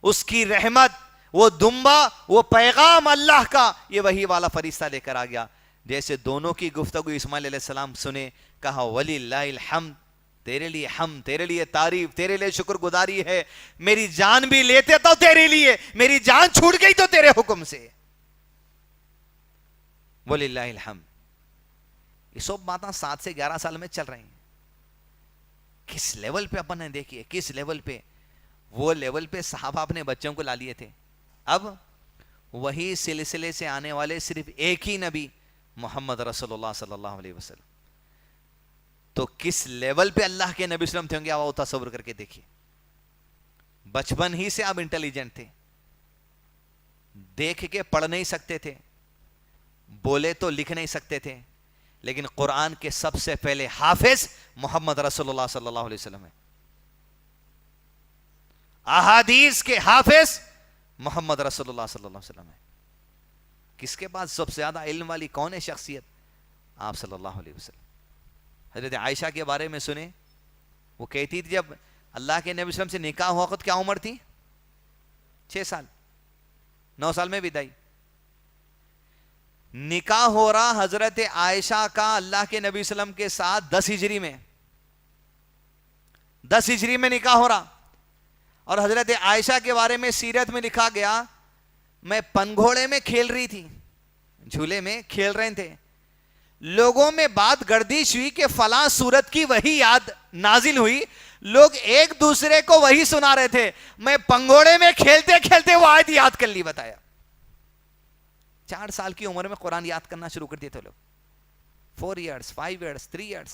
اس کی رحمت وہ دمبا وہ پیغام اللہ کا یہ وہی والا فرشتہ لے کر آ گیا جیسے دونوں کی گفتگو اسماعیل علیہ السلام سنے کہا وللہ الحمد تیرے لیے حمد تیرے لیے تعریف تیرے لیے شکر گزاری ہے میری جان بھی لیتے تو تیرے لیے میری جان چھوٹ گئی تو تیرے حکم سے وللہ الحمد یہ سب باتیں 7 سے 11 سال میں چل رہی ہیں کس لیول پہ اپن نے دیکھیے کس لیول پہ وہ لیول پہ صحابہ اپنے بچوں کو لا لیے تھے اب وہی سلسلے سے آنے والے صرف ایک ہی نبی محمد رسول اللہ صلی اللہ علیہ وسلم تو کس لیول پہ اللہ کے نبی صلی اللہ علیہ وسلم تھے ہوں گے آپ تصور کر کے دیکھیے بچپن ہی سے آپ انٹیلیجنٹ تھے دیکھ کے پڑھ نہیں سکتے تھے بولے تو لکھ نہیں سکتے تھے لیکن قرآن کے سب سے پہلے حافظ محمد رسول اللہ صلی اللہ علیہ وسلم ہے احادیث کے حافظ محمد رسول اللہ صلی اللہ علیہ وسلم ہے کس کے پاس سب سے زیادہ علم والی کون ہے شخصیت آپ صلی اللہ علیہ وسلم حضرت عائشہ کے بارے میں سنیں وہ کہتی تھی جب اللہ کے نبی صلی اللہ علیہ وسلم سے نکاح ہوا وقت کیا عمر تھی 6 سال 9 سال میں بدائی نکاح ہو رہا حضرت عائشہ کا اللہ کے نبی صلی اللہ علیہ وسلم کے ساتھ 10 ہجری میں 10 ہجری میں نکاح ہو رہا اور حضرت عائشہ کے بارے میں سیرت میں لکھا گیا میں پنگھوڑے میں کھیل رہی تھی جھولے میں کھیل رہے تھے لوگوں میں بات گردش ہوئی کہ فلاں سورت کی وہی یاد نازل ہوئی لوگ ایک دوسرے کو وہی سنا رہے تھے میں پنگھوڑے میں کھیلتے کھیلتے وہ آیت یاد کر لی بتایا 4 سال کی عمر میں قرآن یاد کرنا شروع کر دیے تھے لوگ 4 years, 5 years, 3 years.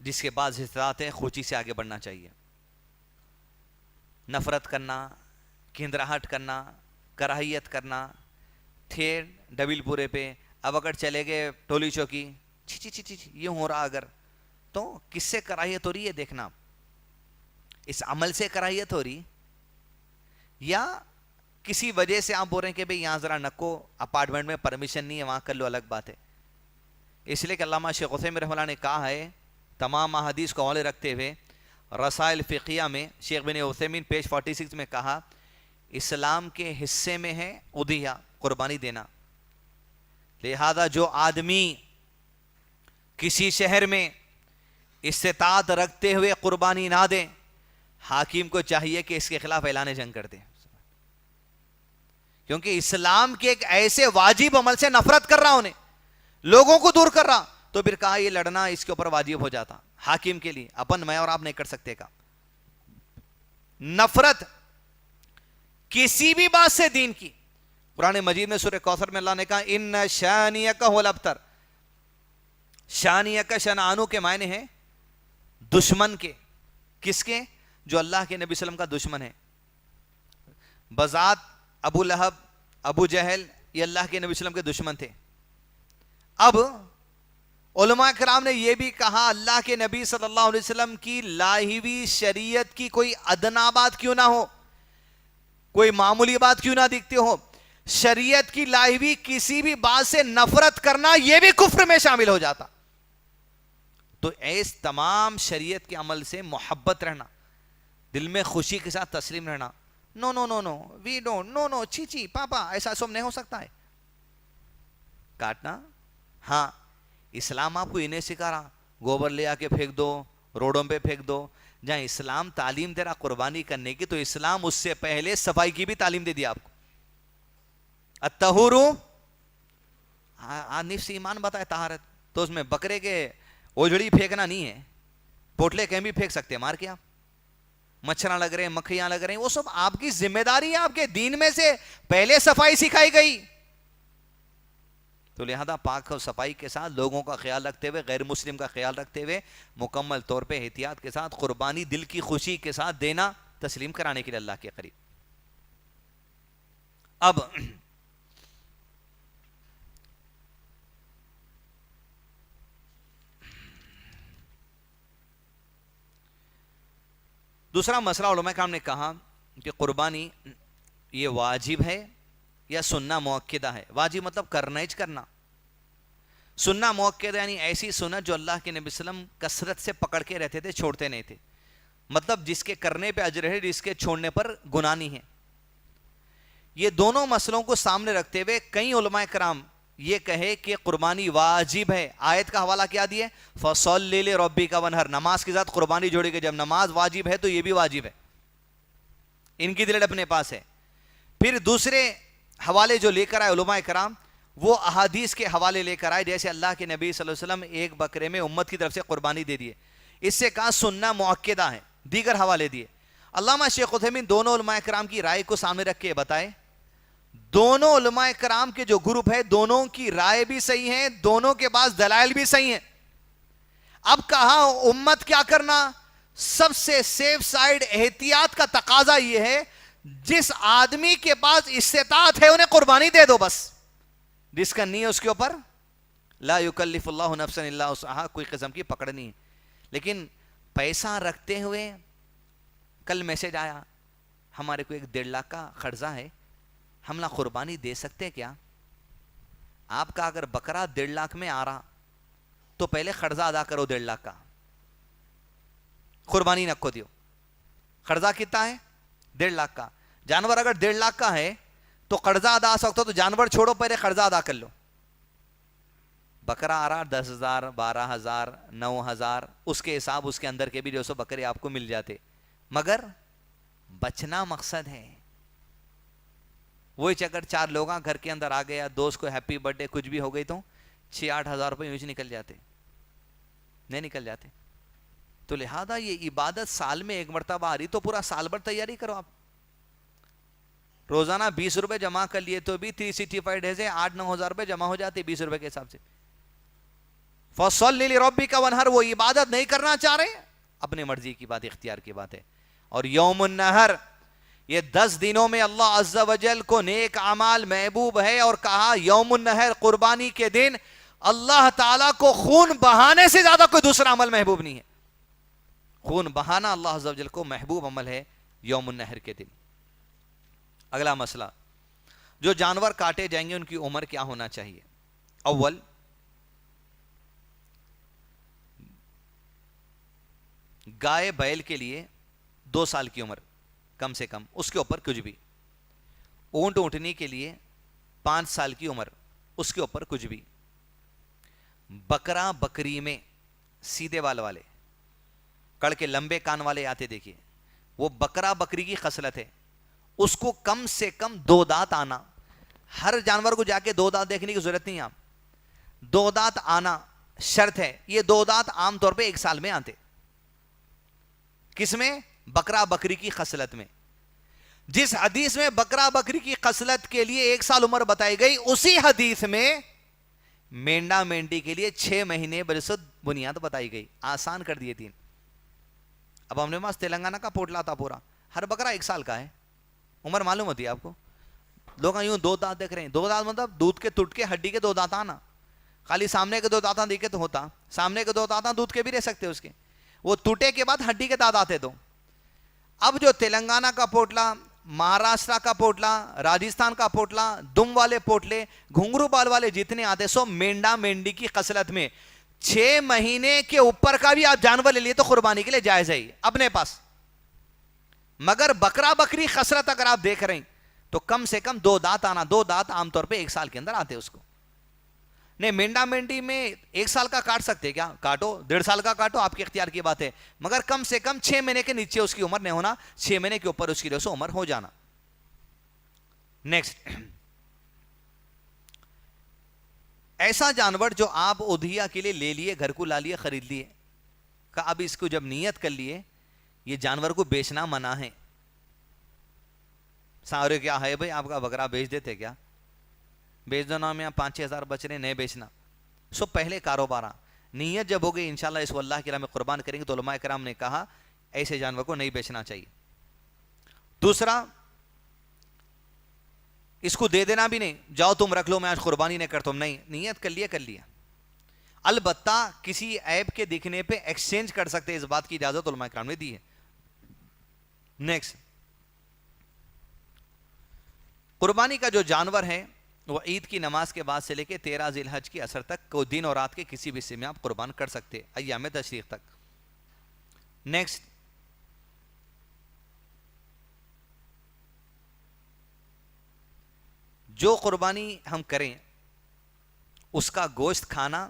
جس کے بعد استطاعت ہے خوشی سے آگے بڑھنا چاہیے. نفرت کرنا, کھندراہٹ کرنا, کراہیت کرنا, تھے ڈبل پورے پہ, اب اگر چلے گئے ٹولی چوکی, چھی چھی چھی چھی یہ ہو رہا, اگر تو کس سے کراہیت ہو رہی ہے دیکھنا, اس عمل سے کراہیت ہو رہی یا کسی وجہ سے آپ بول رہے ہیں کہ بھئی یہاں ذرا نکو, اپارٹمنٹ میں پرمیشن نہیں ہے وہاں کر لو, الگ بات ہے. اس لیے کہ علامہ شیخ عثیمین رحمہ اللہ نے کہا ہے, تمام احادیث کو حوالے رکھتے ہوئے رسائل فقیہ میں شیخ بن عثیمین پیج 46 میں کہا, اسلام کے حصے میں ہے اضحیہ, قربانی دینا. لہذا جو آدمی کسی شہر میں استطاعت رکھتے ہوئے قربانی نہ دیں, حاکم کو چاہیے کہ اس کے خلاف اعلان جنگ کر دیں, کیونکہ اسلام کے ایک ایسے واجب عمل سے نفرت کر رہا انہیں, لوگوں کو دور کر رہا, تو پھر کہا یہ لڑنا اس کے اوپر واجب ہو جاتا حاکم کے لیے, اپن میں اور آپ نہیں کر سکتے کا. نفرت کسی بھی بات سے دین کی, قرآن مجید میں سورہ کوثر میں اللہ نے کہا ان شانیک هو الابتر. شانیک شنعنو کے معنی ہیں دشمن کے. کس کے؟ جو اللہ کے نبی صلی اللہ علیہ وسلم کا دشمن ہے. بذات ابو لہب, ابو جہل, یہ اللہ کے نبی صلی اللہ علیہ وسلم کے دشمن تھے. اب علماء کرام نے یہ بھی کہا اللہ کے نبی صلی اللہ علیہ وسلم کی لائی ہوئی شریعت کی کوئی ادنا بات کیوں نہ ہو, کوئی معمولی بات کیوں نہ دکھتی ہو, شریعت کی لائی ہوئی کسی بھی بات سے نفرت کرنا یہ بھی کفر میں شامل ہو جاتا. تو ایس تمام شریعت کے عمل سے محبت رہنا, دل میں خوشی کے ساتھ تسلیم رہنا. نو نو نو نو وی ڈونٹ, نو نو چھی چھی پاپا, ایسا سب نہیں ہو سکتا ہے. کاٹنا, ہاں اسلام آپ کو انہیں سکھا رہا, گوبر لے آ کے پھینک دو, روڈوں پہ پھینک دو. جہاں اسلام تعلیم دے رہا قربانی کرنے کی, تو اسلام اس سے پہلے صفائی کی بھی تعلیم دے دیا آپ کو. الطہور نفس ایمان بتائے طہارت, تو اس میں بکرے کے اوجڑی پھینکنا نہیں ہے, پوٹلے کہیں بھی پھینک سکتے, مار کے آپ مچھراں لگ رہے ہیں, مکھیاں لگ رہے ہیں, وہ سب آپ کی ذمہ داری ہے, آپ کے دین میں سے پہلے صفائی سکھائی گئی. تو لہذا پاک اور صفائی کے ساتھ لوگوں کا خیال رکھتے ہوئے, غیر مسلم کا خیال رکھتے ہوئے, مکمل طور پہ احتیاط کے ساتھ قربانی دل کی خوشی کے ساتھ دینا, تسلیم کرانے کے لیے اللہ کے قریب. اب دوسرا مسئلہ علماء کرام نے کہا کہ قربانی یہ واجب ہے یا سنہ مؤکدہ ہے. واجب مطلب کرنا ہی کرنا, سنہ مؤکدہ یعنی ایسی سنت جو اللہ کے نبی صلی اللہ علیہ وسلم کثرت سے پکڑ کے رہتے تھے, چھوڑتے نہیں تھے. مطلب جس کے کرنے پہ اجر ہے, جس کے چھوڑنے پر گناہ نہیں ہے. یہ دونوں مسئلوں کو سامنے رکھتے ہوئے کئی علماء کرام یہ کہے کہ قربانی واجب ہے. آیت کا حوالہ کیا دیے, فَصَلِّ لِرَبِّكَ وَانْحَرْ, نماز کے ساتھ قربانی جوڑی گئی. جب نماز واجب ہے تو یہ بھی واجب ہے, ان کی دلیل اپنے پاس ہے. پھر دوسرے حوالے جو لے کر آئے علماء کرام, وہ احادیث کے حوالے لے کر آئے, جیسے اللہ کے نبی صلی اللہ علیہ وسلم ایک بکرے میں امت کی طرف سے قربانی دے دیے, اس سے کہا سنہ مؤکدہ ہے. دیگر حوالے دیے. علامہ شیخ عثیمین دونوں علماء کرام کی رائے کو سامنے رکھ کے بتائے, دونوں علماء کرام کے جو گروپ ہے, دونوں کی رائے بھی صحیح ہے, دونوں کے پاس دلائل بھی صحیح ہیں. اب کہا امت کیا کرنا, سب سے سیف سائیڈ احتیاط کا تقاضا یہ ہے, جس آدمی کے پاس استطاعت ہے انہیں قربانی دے دو بس. جس کا نہیں ہے اس کے اوپر لا یکلف اللہ نفسا الا وسعہا, کوئی قسم کی پکڑ نہیں ہے. لیکن پیسہ رکھتے ہوئے, کل میسج آیا ہمارے کو 1.5 لاکھ کا قرضہ ہے, ہم نہ قربانی دے سکتے کیا؟ آپ کا اگر بکرا 1.5 لاکھ میں آ رہا تو پہلے قرضہ ادا کرو 1.5 لاکھ کا, قربانی نہ کو دیو. قرضہ کتنا ہے؟ 1.5 لاکھ کا. جانور اگر 1.5 لاکھ کا ہے تو قرضہ ادا آ سکتا, تو جانور چھوڑو, پہلے قرضہ ادا کر لو. بکرا آ رہا 10,000 12,000 9,000, اس کے حساب اس کے اندر کے بھی جو سو بکرے آپ کو مل جاتے, مگر بچنا مقصد ہے. وہی اگر 4 لوگ گھر کے اندر آ گیا, دوست کو ہیپی برتھ ڈے کچھ بھی ہو گئی, تو 6-8 ہزار روپے یوں نکل جاتے, نہیں نکل جاتے. تو لہذا یہ عبادت سال میں 1 مرتبہ آ رہی, تو پورا سال بھر تیاری کرو. آپ روزانہ 20 روپے جمع کر لیے تو بھی 365 ڈیز ہے, 8-9 ہزار روپے جمع ہو جاتے 20 روپے کے حساب سے. فَصَلِّ لِرَبِّكَ وَانْحَرْ، وہ عبادت نہیں کرنا چاہ رہے ہیں، اپنے مرضی کی بات، اختیار کی بات ہے. اور یوم النحر، یہ 10 دنوں میں اللہ عز و جل کو نیک اعمال محبوب ہے، اور کہا یوم النحر، قربانی کے دن اللہ تعالیٰ کو خون بہانے سے زیادہ کوئی دوسرا عمل محبوب نہیں ہے. خون بہانا اللہ عز و جل کو محبوب عمل ہے یوم النحر کے دن. اگلا مسئلہ، جو جانور کاٹے جائیں گے ان کی عمر کیا ہونا چاہیے؟ اول، گائے بیل کے لیے 2 سال کی عمر کم سے کم، اس کے اوپر کچھ بھی. اونٹ اونٹنی کے لیے 5 سال کی عمر، اس کے اوپر کچھ بھی. بکرا بکری میں سیدھے بال والے، کڑ کے لمبے کان والے آتے دیکھیے، وہ بکرا بکری کی خصلت ہے، اس کو کم سے کم 2 دانت آنا. ہر جانور کو جا کے 2 دانت دیکھنے کی ضرورت نہیں. آپ 2 دانت آنا شرط ہے. یہ 2 دانت عام طور پہ 1 سال میں آتے. کس میں؟ بکرا بکری کی خصلت میں. جس حدیث میں بکرا بکری کی خصلت کے لیے 1 سال عمر بتائی گئی، اسی حدیث میں مینڈا مینڈی کے لیے 6 مہینے برسد بنیاد بتائی گئی. آسان کر دیے 3. اب ہم نے پاس تلنگانہ کا پوٹلا تھا پورا، ہر بکرا 1 سال کا ہے. عمر معلوم ہوتی ہے آپ کو. لوگ یوں 2 دانت دیکھ رہے ہیں. 2 دانت مطلب دودھ کے ٹوٹ کے ہڈی کے 2 دانت آنا. خالی سامنے کے 2 دانت دیکھے تو ہوتا، سامنے کے 2 دانت دودھ کے بھی رہ سکتے اس کے، وہ ٹوٹے کے بعد ہڈی کے دانت آتے. تو اب جو تلنگانہ کا پوٹلا، مہاراشٹر کا پوٹلا، راجستھان کا پوٹلا، دم والے پوٹلے، گھنگرو بال والے جتنے آتے، سو مینڈا مینڈی کی خصلت میں 6 مہینے کے اوپر کا بھی آپ جانور لے لیے تو قربانی کے لیے جائز ہے اپنے پاس. مگر بکرا بکری خصلت اگر آپ دیکھ رہے ہیں تو کم سے کم 2 دانت آنا. 2 دانت عام طور پہ 1 سال کے اندر آتے اس کو. نہیں، مینڈا مینڈی میں 1 سال کا کاٹ سکتے، کیا کاٹو، 1.5 سال کا کاٹو، آپ کے اختیار کی بات ہے. مگر کم سے کم 6 مہینے کے نیچے اس کی عمر نہیں ہونا، 6 مہینے کے اوپر اس کی جو سو عمر ہو جانا. نیکسٹ، ایسا جانور جو آپ اضحیہ کے لیے لے لیے، گھر کو لا لیے، خرید لیے، کہ اب اس کو جب نیت کر لیے یہ جانور کو بیچنا منع ہے. سارے کیا ہے بھائی، آپ کا بکرا بیچ دیتے کیا؟ بیچ دو نا، میں 5-6 ہزار بچ رہے، نہیں بیچنا. سو پہلے کاروبار، نیت جب ہو گئی انشاءاللہ اس کو اللہ کی راہ میں قربان کریں گے، تو علماء کرام نے کہا ایسے جانور کو نہیں بیچنا چاہیے. دوسرا، اس کو دے دینا بھی نہیں، جاؤ تم رکھ لو، میں آج قربانی نہیں کرتا ہوں، نہیں، نیت کر لیا. البتہ کسی عیب کے دکھنے پہ ایکسچینج کر سکتے، اس بات کی اجازت علماء کرام نے دی ہے. نیکسٹ، قربانی کا جو جانور ہے وہ عید کی نماز کے بعد سے لے کے 13 ذی الحج کی عصر تک کو دن اور رات کے کسی بھی حصے میں آپ قربان کر سکتے، ایام تشریق تک. نیکسٹ، جو قربانی ہم کریں اس کا گوشت کھانا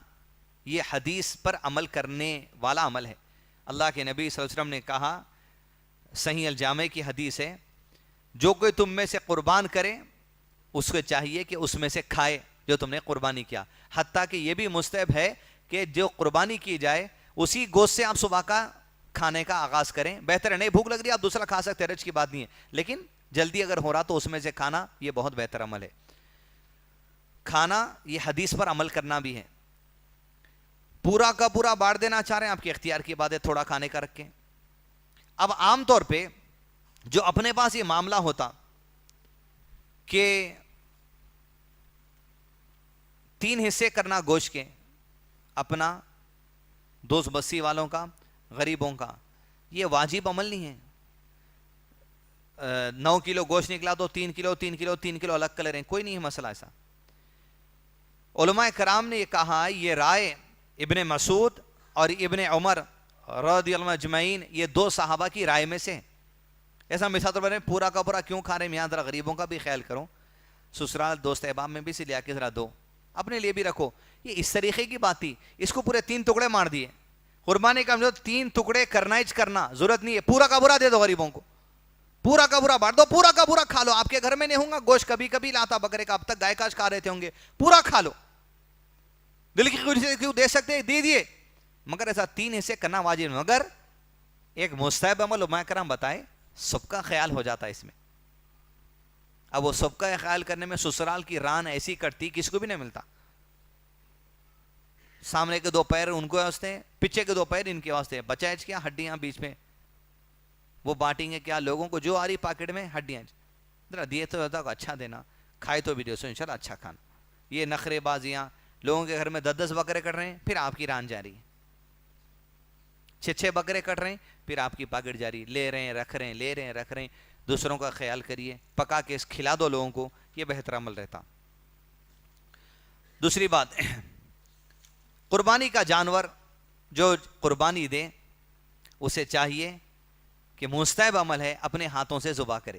یہ حدیث پر عمل کرنے والا عمل ہے. اللہ کے نبی صلی اللہ علیہ وسلم نے کہا، صحیح الجامع کی حدیث ہے، جو کوئی تم میں سے قربان کرے اس کو چاہیے کہ اس میں سے کھائے جو تم نے قربانی کیا. حتیٰ کہ یہ بھی مستحب ہے کہ جو قربانی کی جائے اسی گوشت سے آپ صبح کا کھانے کا آغاز کریں. بہتر ہے، نہیں بھوک لگ رہی آپ دوسرا کھا سکتے، حرج کی بات نہیں ہے، لیکن جلدی اگر ہو رہا تو اس میں سے کھانا یہ بہت بہتر عمل ہے. کھانا یہ حدیث پر عمل کرنا بھی ہے. پورا کا پورا بانٹ دینا چاہ رہے ہیں، آپ کے اختیار کی بات ہے، تھوڑا کھانے کا رکھیں. اب عام طور پہ جو اپنے پاس یہ معاملہ ہوتا کہ 3 حصے کرنا گوشت کے، اپنا، دوست بستی والوں کا، غریبوں کا، یہ واجب عمل نہیں ہے. 9 کلو گوشت نکلا تو 3 کلو الگ کر لے رہے ہیں، کوئی نہیں ہے مسئلہ ایسا. علماء کرام نے یہ کہا، یہ رائے ابن مسعود اور ابن عمر رضی اللہ عنہم اجمعین، یہ 2 صحابہ کی رائے میں سے. ایسا مثال طور پر پورا کا پورا کیوں کھا رہے ہیں، یہاں ذرا غریبوں کا بھی خیال کرو، سسرال دوست احباب میں بھی سے لیا کے ذرا دو، اپنے لیے بھی رکھو. یہ اس طریقے کی بات تھی. اس کو پورے 3 ٹکڑے مار دیے. قربانی کا 3 ٹکڑے کرنا ضرورت نہیں ہے، پورا کا پورا دے دو غریبوں کو، پورا کا پورا بانٹ دو، پورا کا پورا کھا لو. آپ کے گھر میں نہیں ہوں گا گوشت، کبھی کبھی لاتا بکرے کا، اب تک گائے کا کھا رہے تھے ہوں گے، پورا کھا لو. دل کی خوشی سے کیوں دے سکتے دے دیے. مگر ایسا 3 حصے کرنا واجب، مگر ایک مستحب عمل علماء کرام بتائے، سب کا خیال ہو جاتا ہے اس میں. اب وہ سب کا خیال کرنے میں سسرال کی ران ایسی کٹتی کسی کو بھی نہیں ملتا. سامنے کے 2 پیر ان کو واسطے ہیں, پیچھے کے 2 پیر ان کے واسطے ہیں. بچا ہے کیا ہڈیاں بیچ میں, وہ بانٹیں گے کیا لوگوں کو, جو آ رہی پاکٹ میں ہڈیاں. ذرا دیے تو ہوتا کو اچھا دینا, کھائے تو بھی دو ان شاء اللہ اچھا کھانا. یہ نخرے بازیاں, لوگوں کے گھر میں 10 بکرے کٹ رہے ہیں, پھر آپ کی ران جاری ہے. 6 بکرے کٹ رہے ہیں, پھر آپ کی پاکٹ جاری, لے رہے ہیں رکھ رہے ہیں, لے رہے ہیں رکھ رہے ہیں. دوسروں کا خیال کریے, پکا کے کھلا دو لوگوں کو, یہ بہتر عمل رہتا. دوسری بات, قربانی کا جانور جو قربانی دے اسے چاہیے کہ مستحب عمل ہے اپنے ہاتھوں سے ذبح کرے.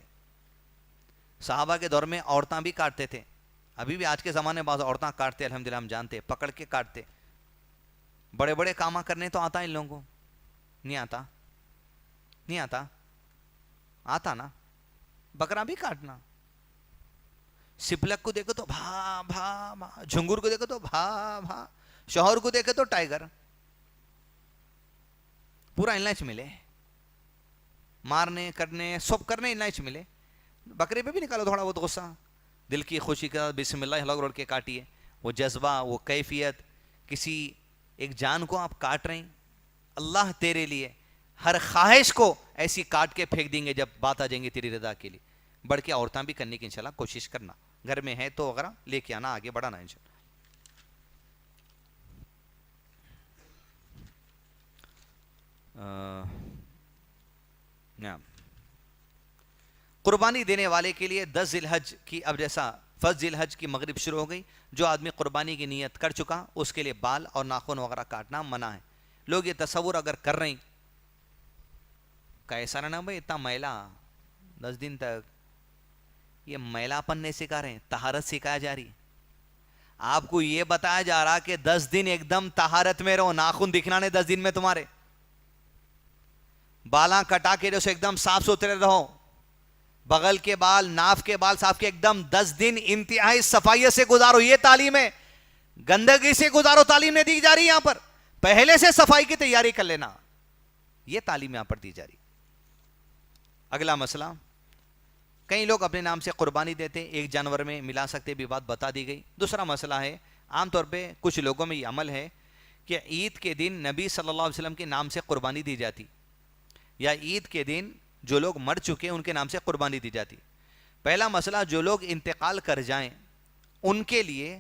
صحابہ کے دور میں عورتاں بھی کاٹتے تھے, ابھی بھی آج کے زمانے میں بعض عورتاں کاٹتے, الحمدللہ ہم جانتے, پکڑ کے کاٹتے. بڑے بڑے کام کرنے تو آتا ان لوگوں کو, نہیں آتا, نہیں آتا, آتا نا. بکرا بھی کاٹنا, سپلک کو دیکھو تو بھا بھا بھا, جھنگور کو دیکھو تو بھا بھا, شوہر کو دیکھو تو ٹائگر, پورا انلائچ ملے, مارنے کرنے سب کرنے انلائچ ملے. بکرے پہ بھی نکالو تھوڑا بہت غصہ, دل کی خوشی کا بسم اللہ اللہ روڑ کے کاٹیے. وہ جذبہ, وہ کیفیت, کسی ایک جان کو آپ کاٹ رہے ہیں, اللہ تیرے لیے ہر خواہش کو ایسی کاٹ کے پھینک دیں گے جب بات آ جائیں گے تیری رضا کے لیے. بڑھ کے عورتیں بھی کرنے کی انشاءاللہ کوشش کرنا, گھر میں ہے تو وغیرہ لے کے آنا, آگے بڑھانا انشاءاللہ. قربانی دینے والے کے لیے 10 ذی الحج کی, اب جیسا فرض ذی الحج کی مغرب شروع ہو گئی, جو آدمی قربانی کی نیت کر چکا اس کے لیے بال اور ناخن وغیرہ کاٹنا منع ہے. لوگ یہ تصور اگر کر رہے ہیں کہ ایسا نہ بھائی اتنا میلا 10 دن تک, یہ میلا پن نہیں سکھا رہے ہیں, طہارت سکھایا جا رہی ہے. آپ کو یہ بتایا جا رہا کہ 10 دن ایک دم طہارت میں رہو, ناخن دکھنا نہیں 10 دن میں تمہارے, بالاں کٹا کے جو ایک دم صاف ستھرے رہو, بغل کے بال ناف کے بال صاف کے ایک دم 10 دن انتہائی صفائی سے گزارو. یہ تعلیم ہے, گندگی سے گزارو تعلیم نہیں دی جا رہی یہاں پر, پہلے سے صفائی کی تیاری کر لینا, یہ تعلیم یہاں پر دی جا رہی. اگلا مسئلہ, کئی لوگ اپنے نام سے قربانی دیتے, ایک جانور میں ملا سکتے, بھی بات بتا دی گئی. دوسرا مسئلہ ہے, عام طور پہ کچھ لوگوں میں یہ عمل ہے کہ عید کے دن نبی صلی اللہ علیہ وسلم کے نام سے قربانی دی جاتی, یا عید کے دن جو لوگ مر چکے ان کے نام سے قربانی دی جاتی. پہلا مسئلہ, جو لوگ انتقال کر جائیں ان کے لیے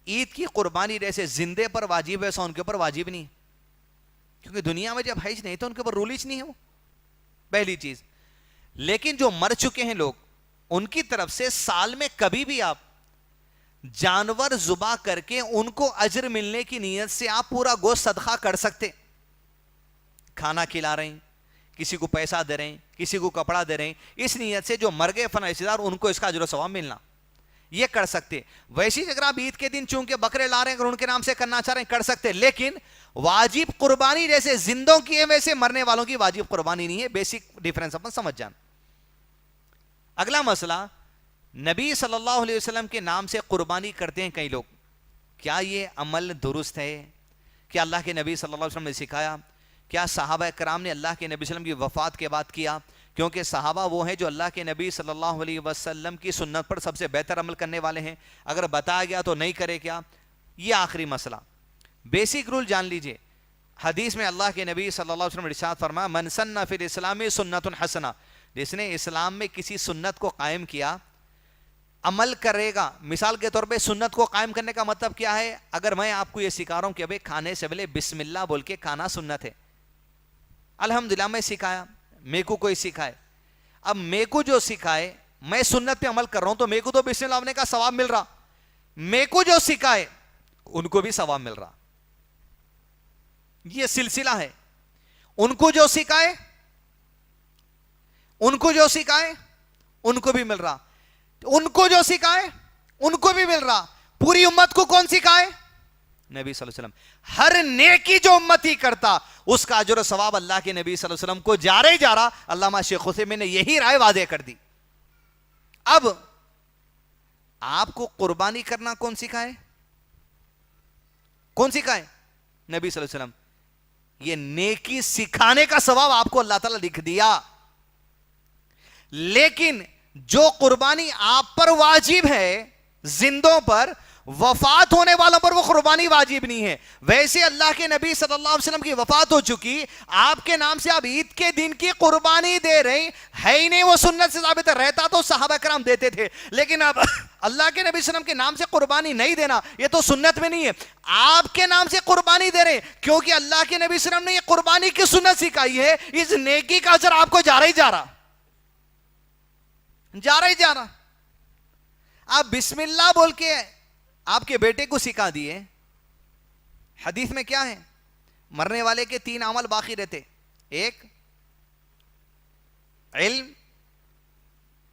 عید کی قربانی جیسے زندے پر واجب ہے ایسا ان کے اوپر واجب نہیں, کیونکہ دنیا میں جب حج نہیں تو ان کے اوپر رول ہی نہیں ہے وہ, پہلی چیز. لیکن جو مر چکے ہیں لوگ, ان کی طرف سے سال میں کبھی بھی آپ جانور ذبح کر کے ان کو اجر ملنے کی نیت سے آپ پورا گوشت صدقہ کر سکتے. کھانا کھلا رہے ہیں, کسی کو پیسہ دے رہے ہیں, کسی کو کپڑا دے رہے ہیں, اس نیت سے جو مر گئے فنا رشتہ دار ان کو اس کا اجر و ثواب ملنا, یہ کر سکتے. ویسی اگر آپ عید کے دن چونکہ بکرے لا رہے ہیں اگر ان کے نام سے کرنا چاہ رہے ہیں کر سکتے, لیکن واجب قربانی جیسے زندوں کی ہے ویسے مرنے والوں کی واجب قربانی نہیں ہے. بیسک ڈیفرنس اپن سمجھ جان. اگلا مسئلہ, نبی صلی اللہ علیہ وسلم کے نام سے قربانی کرتے ہیں کئی لوگ, کیا یہ عمل درست ہے؟ کیا اللہ کے نبی صلی اللہ علیہ وسلم نے سکھایا؟ کیا صحابہ کرام نے اللہ کے نبی صلی اللہ علیہ وسلم کی وفات کے بعد کیا؟ کیونکہ صحابہ وہ ہیں جو اللہ کے نبی صلی اللہ علیہ وسلم کی سنت پر سب سے بہتر عمل کرنے والے ہیں, اگر بتایا گیا تو نہیں کرے کیا؟ یہ آخری مسئلہ. بیسک رول جان لیجئے, حدیث میں اللہ کے نبی صلی اللہ علیہ وسلم نے ارشاد فرمایا, من سن فی الاسلام سنت حسنہ, جس نے اسلام میں کسی سنت کو قائم کیا عمل کرے گا. مثال کے طور پہ سنت کو قائم کرنے کا مطلب کیا ہے؟ اگر میں آپ کو یہ سکھا رہا ہوں کہ ابھی کھانے سے پہلے بسم اللہ بول کے کھانا سنت ہے, الحمدللہ میں سکھایا, میرے کو کوئی سکھائے, اب میرے کو جو سکھائے میں سنت پہ عمل کر رہا ہوں تو میرے کو تو بسم اللہ ہونے کا ثواب مل رہا, میرے کو جو سکھائے ان کو بھی ثواب مل رہا. یہ سلسلہ ہے, ان کو جو سکھائے ان کو بھی مل رہا, ان کو جو سکھائے ان کو بھی مل رہا. پوری امت کو کون سکھائے؟ نبی صلی اللہ علیہ وسلم. ہر نیکی جو امتی کرتا اس کا اجر و ثواب اللہ کے نبی صلی اللہ علیہ وسلم کو جا رہا. علامہ شیخ عثیمین نے یہی رائے واضح کر دی. اب آپ کو قربانی کرنا کون سکھائے؟ کون سکھائے؟ نبی صلی اللہ علیہ وسلم. یہ نیکی سکھانے کا ثواب آپ کو اللہ تعالیٰ لکھ دیا, لیکن جو قربانی آپ پر واجب ہے زندوں پر, وفات ہونے والوں پر وہ قربانی واجب نہیں ہے. ویسے اللہ کے نبی صلی اللہ علیہ وسلم کی وفات ہو چکی, آپ کے نام سے آپ عید کے دن کی قربانی دے رہے ہے ہی نہیں, وہ سنت سے ثابت رہتا تو صحابہ کرام دیتے تھے, لیکن اب اللہ کے نبی صلی اللہ علیہ وسلم کے نام سے قربانی نہیں دینا, یہ تو سنت میں نہیں ہے. آپ کے نام سے قربانی دے رہے ہیں کیونکہ اللہ کے نبی صلی اللہ علیہ وسلم نے یہ قربانی کی سنت سکھائی ہے. اس نیکی کا اجر آپ کو جا رہا ہی جا رہا, جا رہا ہی جا رہا. آپ بسم اللہ بول کے آپ کے بیٹے کو سکھا دیے. حدیث میں کیا ہے, مرنے والے کے 3 عمل باقی رہتے. ایک علم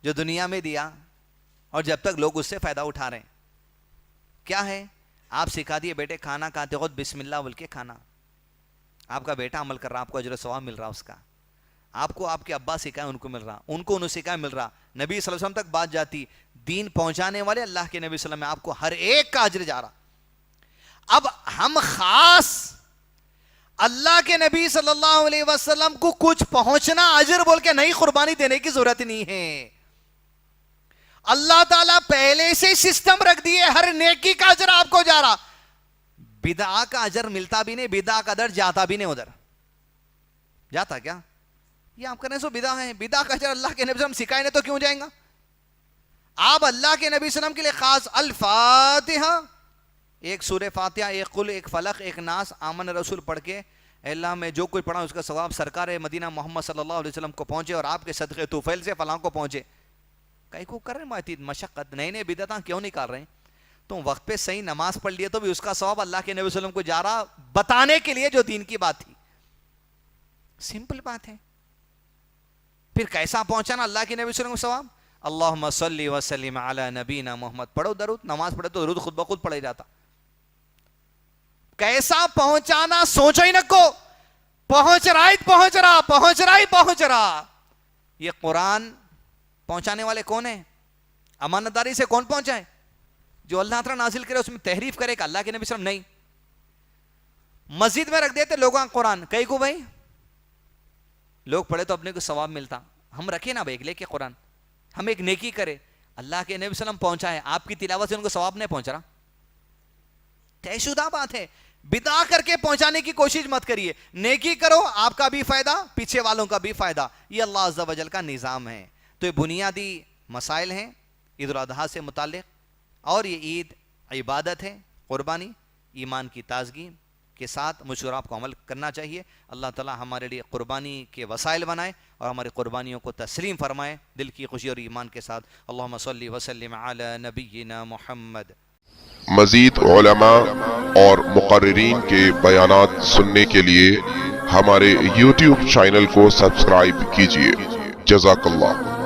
جو دنیا میں دیا اور جب تک لوگ اس سے فائدہ اٹھا رہے ہیں. کیا ہے, آپ سکھا دیے بیٹے کھانا کھاتے وقت بسم اللہ بول کے کھانا. آپ کا بیٹا عمل کر رہا, آپ کو اجر و ثواب مل رہا اس کا. آپ کو آپ کے ابا سکھائے ان کو مل رہا, ان کو انہوں سکھائے مل رہا. نبی صلی اللہ علیہ وسلم تک بات جاتی, دین پہنچانے والے اللہ کے نبی صلی اللہ علیہ وسلم میں آپ کو ہر ایک کا اجر جا رہا. اب ہم خاص اللہ کے نبی صلی اللہ علیہ وسلم کو کچھ پہنچنا اجر بول کے نہیں قربانی دینے کی ضرورت نہیں ہے. اللہ تعالیٰ پہلے سے سسٹم رکھ دیے, ہر نیکی کا اجر آپ کو جا رہا. بدعا کا اجر ملتا بھی نہیں, بدعا کا اجر جاتا بھی نہیں. ادھر جاتا کیا, یہ آپ کرنے سو بدعا ہے. بدعا کا اجر اللہ کے نبی صلی اللہ علیہ وسلم سکھائے نہیں تو کیوں جائیں گا. آپ اللہ کے نبی صلی اللہ علیہ وسلم کے لیے خاص الفاتحہ, ایک سورہ فاتحہ, ایک قل, ایک فلق, ایک ناس, آمن رسول پڑھ کے اللہ میں جو کوئی پڑھا اس کا ثواب سرکار مدینہ محمد صلی اللہ علیہ وسلم کو پہنچے اور آپ کے صدقے توفیل سے فلاں کو پہنچے. کئی کو کر رہے ہیں مشقت, نئے نئے بدعتاں کیوں نہیں کر رہے ہیں. تو وقت پہ صحیح نماز پڑھ لیے تو بھی اس کا ثواب اللہ کے نبی صلی اللہ علیہ وسلم کو جا رہا, بتانے کے لیے جو دین کی بات تھی. سمپل بات ہے. پھر کیسا پہنچانا اللہ کے نبی صلی اللہ علیہ وسلم کو ثواب. اللہم صلی وسلم علی نبینا محمد پڑھو درود, نماز پڑھے تو درود خود بخود پڑھے جاتا. کیسا پہنچانا سوچو ہی نہ کو, پہنچ رہا ہی پہنچ رہا, پہنچ رہا ہی پہنچ رہا. یہ قرآن پہنچانے والے کون ہیں, امانت داری سے کون پہنچائے, جو اللہ تعالیٰ نازل کرے اس میں تحریف کرے کہ اللہ کے نبی صلی اللہ علیہ وسلم نہیں. مسجد میں رکھ دیتے لوگوں قرآن, کئی کو بھائی لوگ پڑھے تو اپنے کو ثواب ملتا. ہم رکھے نا بھائی لے کے قرآن, ہم ایک نیکی کرے, اللہ کے نبی صلی اللہ علیہ وسلم پہنچائے, آپ کی تلاوت سے ان کو ثواب نہیں پہنچ رہا. طے شدہ بات ہے. بدعا کر کے پہنچانے کی کوشش مت کریے, نیکی کرو, آپ کا بھی فائدہ, پیچھے والوں کا بھی فائدہ. یہ اللہ عز و جل کا نظام ہے. تو یہ بنیادی مسائل ہیں عید الاضحیٰ سے متعلق. اور یہ عید عبادت ہے, قربانی ایمان کی تازگی کے ساتھ مجھ آپ کو عمل کرنا چاہیے. اللہ تعالی ہمارے لیے قربانی کے وسائل بنائے اور ہماری قربانیوں کو تسلیم فرمائے دل کی خوشی اور ایمان کے ساتھ. اللہم صلی وسلم علی نبینا محمد.
مزید علماء اور مقررین کے بیانات سننے کے لیے ہمارے YouTube چینل کو سبسکرائب کیجیے. جزاک اللہ.